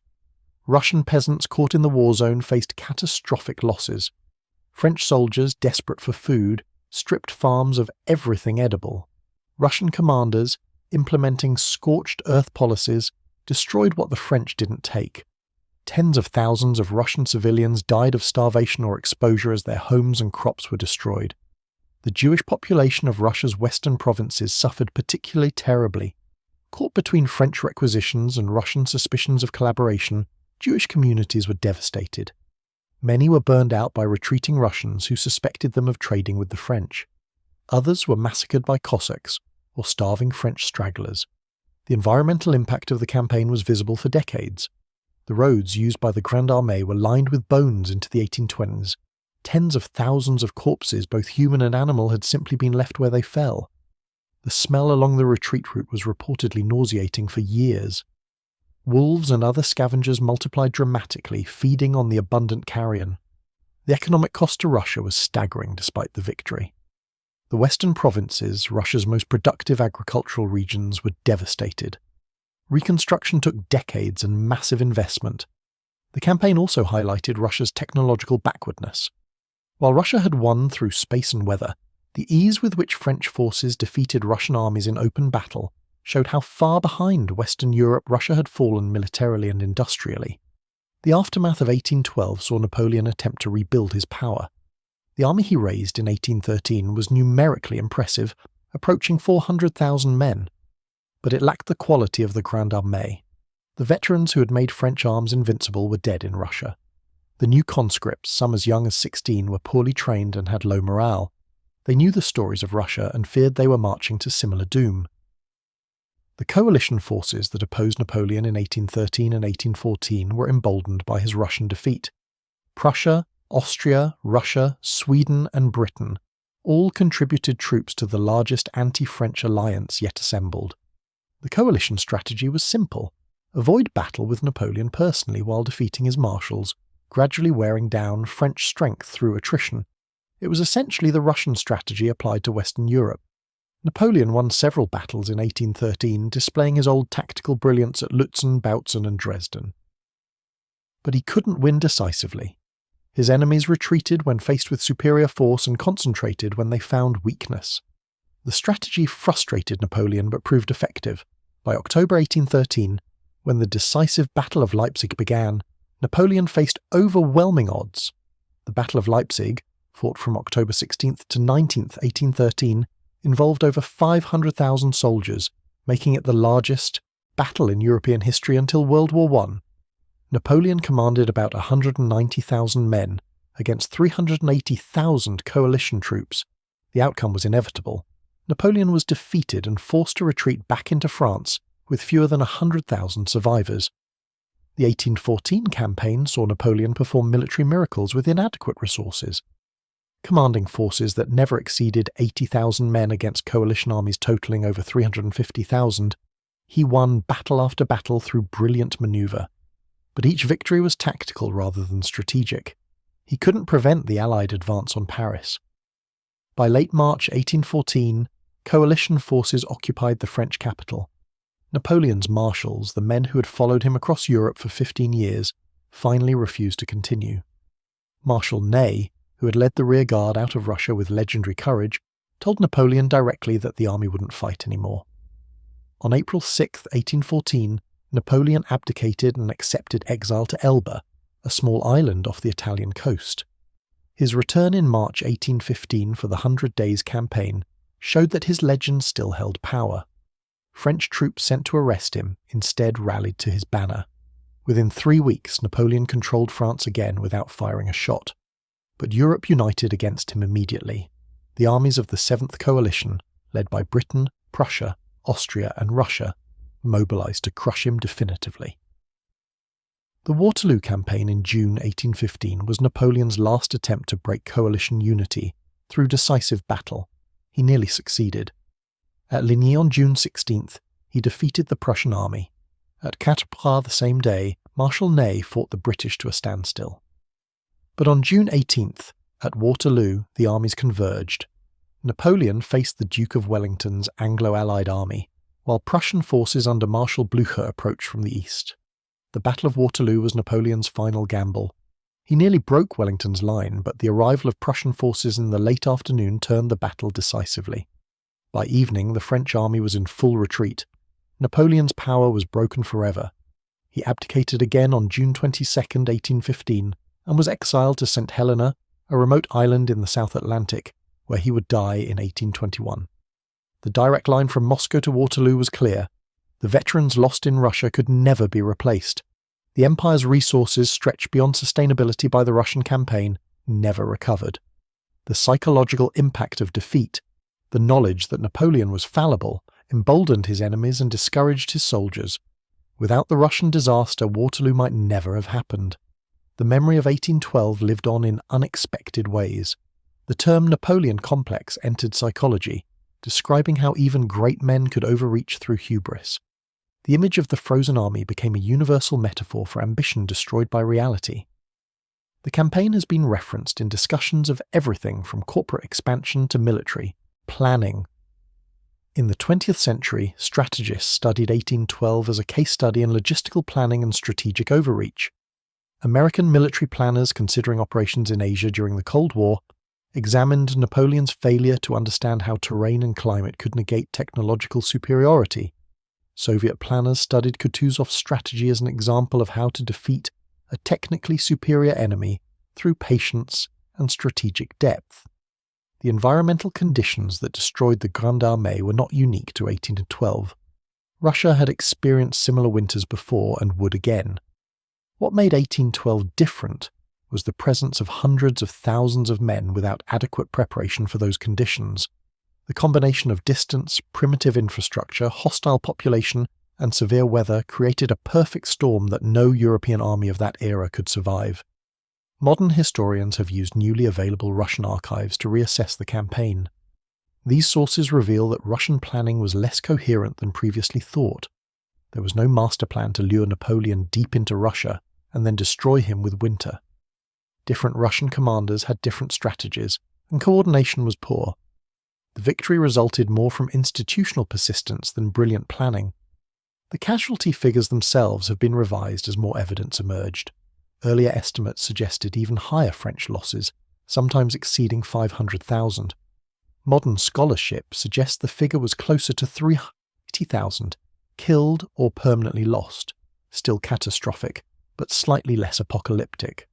Russian peasants caught in the war zone faced catastrophic losses. French soldiers, desperate for food, stripped farms of everything edible. Russian commanders, implementing scorched earth policies, destroyed what the French didn't take. Tens of thousands of Russian civilians died of starvation or exposure as their homes and crops were destroyed. The Jewish population of Russia's western provinces suffered particularly terribly. Caught between French requisitions and Russian suspicions of collaboration, Jewish communities were devastated. Many were burned out by retreating Russians who suspected them of trading with the French. Others were massacred by Cossacks or starving French stragglers. The environmental impact of the campaign was visible for decades. The roads used by the Grande Armée were lined with bones into the 1820s. Tens of thousands of corpses, both human and animal, had simply been left where they fell. The smell along the retreat route was reportedly nauseating for years. Wolves and other scavengers multiplied dramatically, feeding on the abundant carrion. The economic cost to Russia was staggering despite the victory. The western provinces, Russia's most productive agricultural regions, were devastated. Reconstruction took decades and massive investment. The campaign also highlighted Russia's technological backwardness. While Russia had won through space and weather, the ease with which French forces defeated Russian armies in open battle showed how far behind Western Europe Russia had fallen militarily and industrially. The aftermath of 1812 saw Napoleon attempt to rebuild his power. The army he raised in 1813 was numerically impressive, approaching 400,000 men. But it lacked the quality of the Grande Armée. The veterans who had made French arms invincible were dead in Russia. The new conscripts, some as young as 16, were poorly trained and had low morale. They knew the stories of Russia and feared they were marching to similar doom. The coalition forces that opposed Napoleon in 1813 and 1814 were emboldened by his Russian defeat. Prussia, Austria, Russia, Sweden, and Britain all contributed troops to the largest anti-French alliance yet assembled. The coalition strategy was simple: avoid battle with Napoleon personally while defeating his marshals, gradually wearing down French strength through attrition. It was essentially the Russian strategy applied to Western Europe. Napoleon won several battles in 1813, displaying his old tactical brilliance at Lutzen, Bautzen, and Dresden. But he couldn't win decisively. His enemies retreated when faced with superior force and concentrated when they found weakness. The strategy frustrated Napoleon but proved effective. By October 1813, when the decisive Battle of Leipzig began, Napoleon faced overwhelming odds. The Battle of Leipzig, fought from October 16th to 19th, 1813, involved over 500,000 soldiers, making it the largest battle in European history until World War I. Napoleon commanded about 190,000 men against 380,000 coalition troops. The outcome was inevitable. Napoleon was defeated and forced to retreat back into France with fewer than 100,000 survivors. The 1814 campaign saw Napoleon perform military miracles with inadequate resources. Commanding forces that never exceeded 80,000 men against coalition armies totaling over 350,000, he won battle after battle through brilliant maneuver. But each victory was tactical rather than strategic. he couldn't prevent the Allied advance on Paris. By late March 1814, coalition forces occupied the French capital. Napoleon's marshals, the men who had followed him across Europe for 15 years, finally refused to continue. Marshal Ney, who had led the rearguard out of Russia with legendary courage, told Napoleon directly that the army wouldn't fight anymore. On April 6, 1814, Napoleon abdicated and accepted exile to Elba, a small island off the Italian coast. His return in March 1815 for the 100 Days campaign showed that his legend still held power. French troops sent to arrest him instead rallied to his banner. Within 3 weeks, Napoleon controlled France again without firing a shot. But Europe united against him immediately. The armies of the Seventh Coalition, led by Britain, Prussia, Austria and Russia, mobilized to crush him definitively. The Waterloo campaign in June 1815 was Napoleon's last attempt to break coalition unity through decisive battle. He nearly succeeded. At Ligny on June 16th, he defeated the Prussian army. At Quatre-Bras the same day, Marshal Ney fought the British to a standstill. But on June 18th, at Waterloo, the armies converged. Napoleon faced the Duke of Wellington's Anglo-Allied army, while Prussian forces under Marshal Blücher approached from the east. The Battle of Waterloo was Napoleon's final gamble. He nearly broke Wellington's line, but the arrival of Prussian forces in the late afternoon turned the battle decisively. By evening, the French army was in full retreat. Napoleon's power was broken forever. He abdicated again on June 22, 1815, and was exiled to St. Helena, a remote island in the South Atlantic, where he would die in 1821. The direct line from Moscow to Waterloo was clear. The veterans lost in Russia could never be replaced. The empire's resources, stretched beyond sustainability by the Russian campaign, never recovered. The psychological impact of defeat, the knowledge that Napoleon was fallible, emboldened his enemies and discouraged his soldiers. Without the Russian disaster, Waterloo might never have happened. The memory of 1812 lived on in unexpected ways. The term Napoleon complex entered psychology, describing how even great men could overreach through hubris. The image of the frozen army became a universal metaphor for ambition destroyed by reality. The campaign has been referenced in discussions of everything from corporate expansion to military planning. In the 20th century, strategists studied 1812 as a case study in logistical planning and strategic overreach. American military planners considering operations in Asia during the Cold War examined Napoleon's failure to understand how terrain and climate could negate technological superiority. Soviet planners studied Kutuzov's strategy as an example of how to defeat a technically superior enemy through patience and strategic depth. The environmental conditions that destroyed the Grande Armée were not unique to 1812. Russia had experienced similar winters before and would again. What made 1812 different was the presence of hundreds of thousands of men without adequate preparation for those conditions. The combination of distance, primitive infrastructure, hostile population, and severe weather created a perfect storm that no European army of that era could survive. Modern historians have used newly available Russian archives to reassess the campaign. These sources reveal that Russian planning was less coherent than previously thought. There was no master plan to lure Napoleon deep into Russia and then destroy him with winter. Different Russian commanders had different strategies, and coordination was poor. The victory resulted more from institutional persistence than brilliant planning. The casualty figures themselves have been revised as more evidence emerged. Earlier estimates suggested even higher French losses, sometimes exceeding 500,000. Modern scholarship suggests the figure was closer to 380,000, killed or permanently lost, still catastrophic, but slightly less apocalyptic.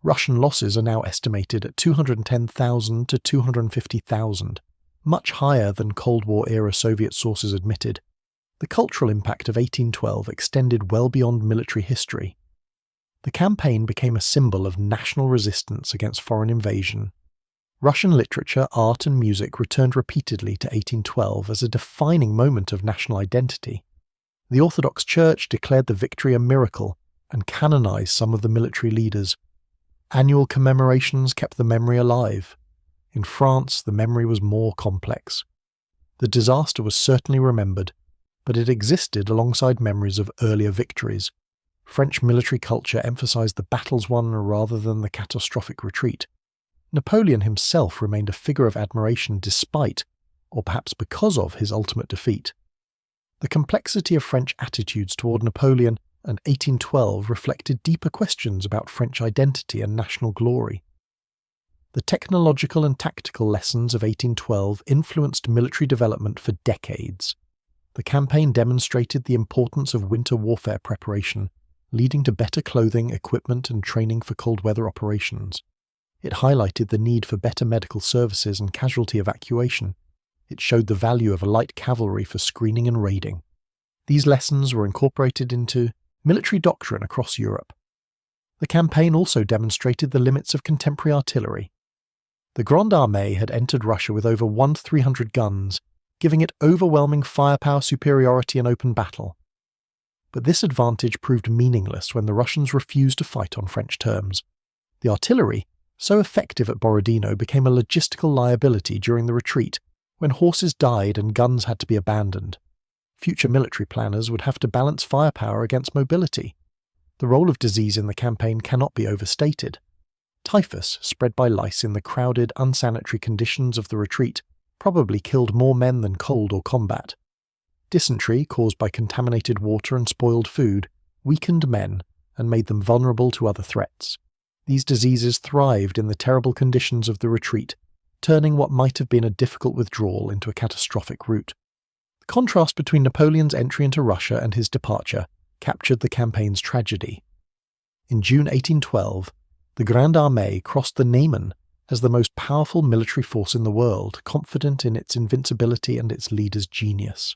Russian losses are now estimated at 210,000 to 250,000, much higher than Cold War-era Soviet sources admitted. The cultural impact of 1812 extended well beyond military history. The campaign became a symbol of national resistance against foreign invasion. Russian literature, art and music returned repeatedly to 1812 as a defining moment of national identity. The Orthodox Church declared the victory a miracle and canonized some of the military leaders. Annual commemorations kept the memory alive. In France, the memory was more complex. The disaster was certainly remembered, but it existed alongside memories of earlier victories. French military culture emphasized the battles won rather than the catastrophic retreat. Napoleon himself remained a figure of admiration despite, or perhaps because of, his ultimate defeat. The complexity of French attitudes toward Napoleon and 1812 reflected deeper questions about French identity and national glory. The technological and tactical lessons of 1812 influenced military development for decades. The campaign demonstrated the importance of winter warfare preparation, leading to better clothing, equipment, and training for cold weather operations. It highlighted the need for better medical services and casualty evacuation. It showed the value of a light cavalry for screening and raiding. These lessons were incorporated into military doctrine across Europe. The campaign also demonstrated the limits of contemporary artillery. The Grande Armée had entered Russia with over 1,300 guns, giving it overwhelming firepower superiority in open battle. But this advantage proved meaningless when the Russians refused to fight on French terms. The artillery, so effective at Borodino, became a logistical liability during the retreat, when horses died and guns had to be abandoned. Future military planners would have to balance firepower against mobility. The role of disease in the campaign cannot be overstated. Typhus, spread by lice in the crowded, unsanitary conditions of the retreat, probably killed more men than cold or combat. Dysentery, caused by contaminated water and spoiled food, weakened men and made them vulnerable to other threats. These diseases thrived in the terrible conditions of the retreat, turning what might have been a difficult withdrawal into a catastrophic rout. The contrast between Napoleon's entry into Russia and his departure captured the campaign's tragedy. In June 1812, the Grande Armée crossed the Niemen as the most powerful military force in the world, confident in its invincibility and its leader's genius.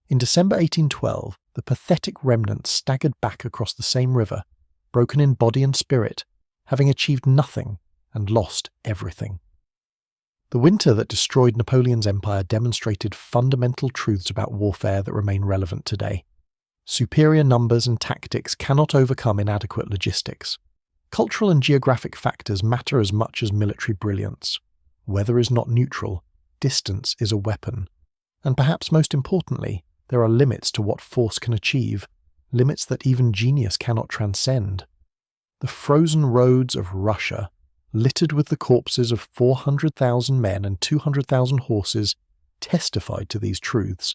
In December 1812, the pathetic remnants staggered back across the same river, broken in body and spirit, having achieved nothing and lost everything. The winter that destroyed Napoleon's empire demonstrated fundamental truths about warfare that remain relevant today. Superior numbers and tactics cannot overcome inadequate logistics. Cultural and geographic factors matter as much as military brilliance. Weather is not neutral, distance is a weapon. And perhaps most importantly, there are limits to what force can achieve, limits that even genius cannot transcend. The frozen roads of Russia, littered with the corpses of 400,000 men and 200,000 horses, testified to these truths.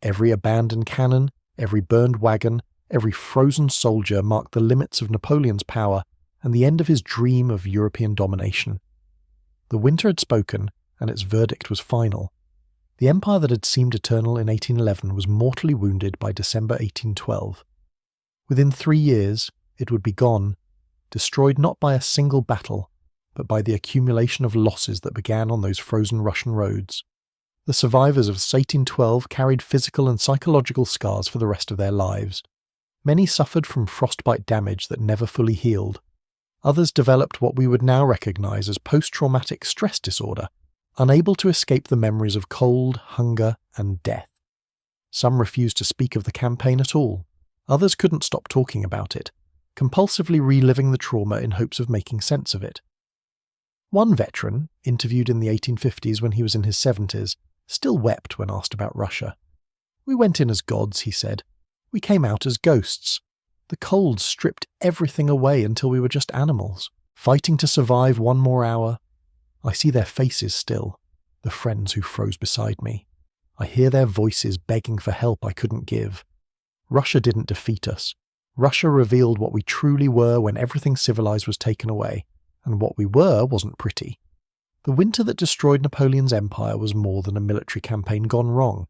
Every abandoned cannon, every burned wagon, every frozen soldier marked the limits of Napoleon's power and the end of his dream of European domination. The winter had spoken, and its verdict was final. The empire that had seemed eternal in 1811 was mortally wounded by December 1812. Within 3 years, it would be gone, destroyed not by a single battle, but by the accumulation of losses that began on those frozen Russian roads. The survivors of 1812 carried physical and psychological scars for the rest of their lives. Many suffered from frostbite damage that never fully healed. Others developed what we would now recognize as post-traumatic stress disorder, unable to escape the memories of cold, hunger, and death. Some refused to speak of the campaign at all. Others couldn't stop talking about it, compulsively reliving the trauma in hopes of making sense of it. One veteran, interviewed in the 1850s when he was in his 70s, still wept when asked about Russia. "We went in as gods," he said. "We came out as ghosts. The cold stripped everything away until we were just animals, fighting to survive one more hour. I see their faces still, the friends who froze beside me. I hear their voices begging for help I couldn't give. Russia didn't defeat us. Russia revealed what we truly were when everything civilized was taken away, and what we were wasn't pretty." The winter that destroyed Napoleon's empire was more than a military campaign gone wrong.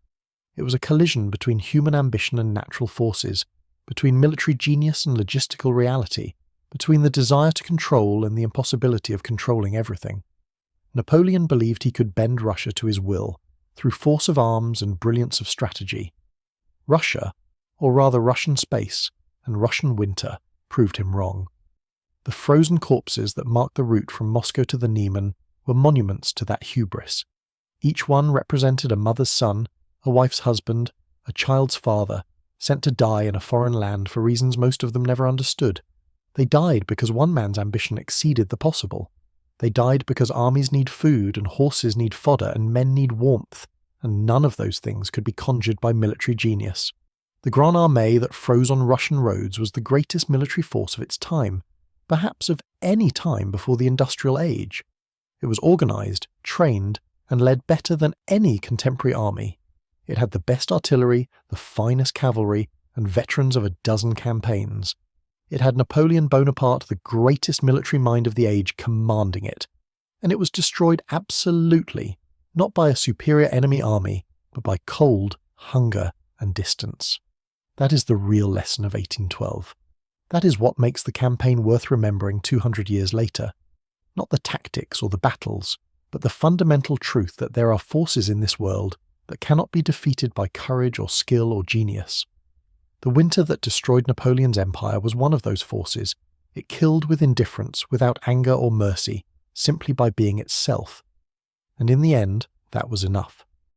It was a collision between human ambition and natural forces, between military genius and logistical reality, between the desire to control and the impossibility of controlling everything. Napoleon believed he could bend Russia to his will, through force of arms and brilliance of strategy. Russia, or rather Russian space, and Russian winter, proved him wrong. The frozen corpses that marked the route from Moscow to the Niemen were monuments to that hubris. Each one represented a mother's son, a wife's husband, a child's father, sent to die in a foreign land for reasons most of them never understood. They died because one man's ambition exceeded the possible. They died because armies need food and horses need fodder and men need warmth, and none of those things could be conjured by military genius. The Grand Armée that froze on Russian roads was the greatest military force of its time, perhaps of any time before the Industrial Age. It was organised, trained, and led better than any contemporary army. It had the best artillery, the finest cavalry, and veterans of a dozen campaigns. It had Napoleon Bonaparte, the greatest military mind of the age, commanding it. And it was destroyed absolutely, not by a superior enemy army, but by cold, hunger, and distance. That is the real lesson of 1812. That is what makes the campaign worth remembering 200 years later. Not the tactics or the battles, but the fundamental truth that there are forces in this world that cannot be defeated by courage or skill or genius. The winter that destroyed Napoleon's empire was one of those forces. It killed with indifference, without anger or mercy, simply by being itself. And in the end, that was enough.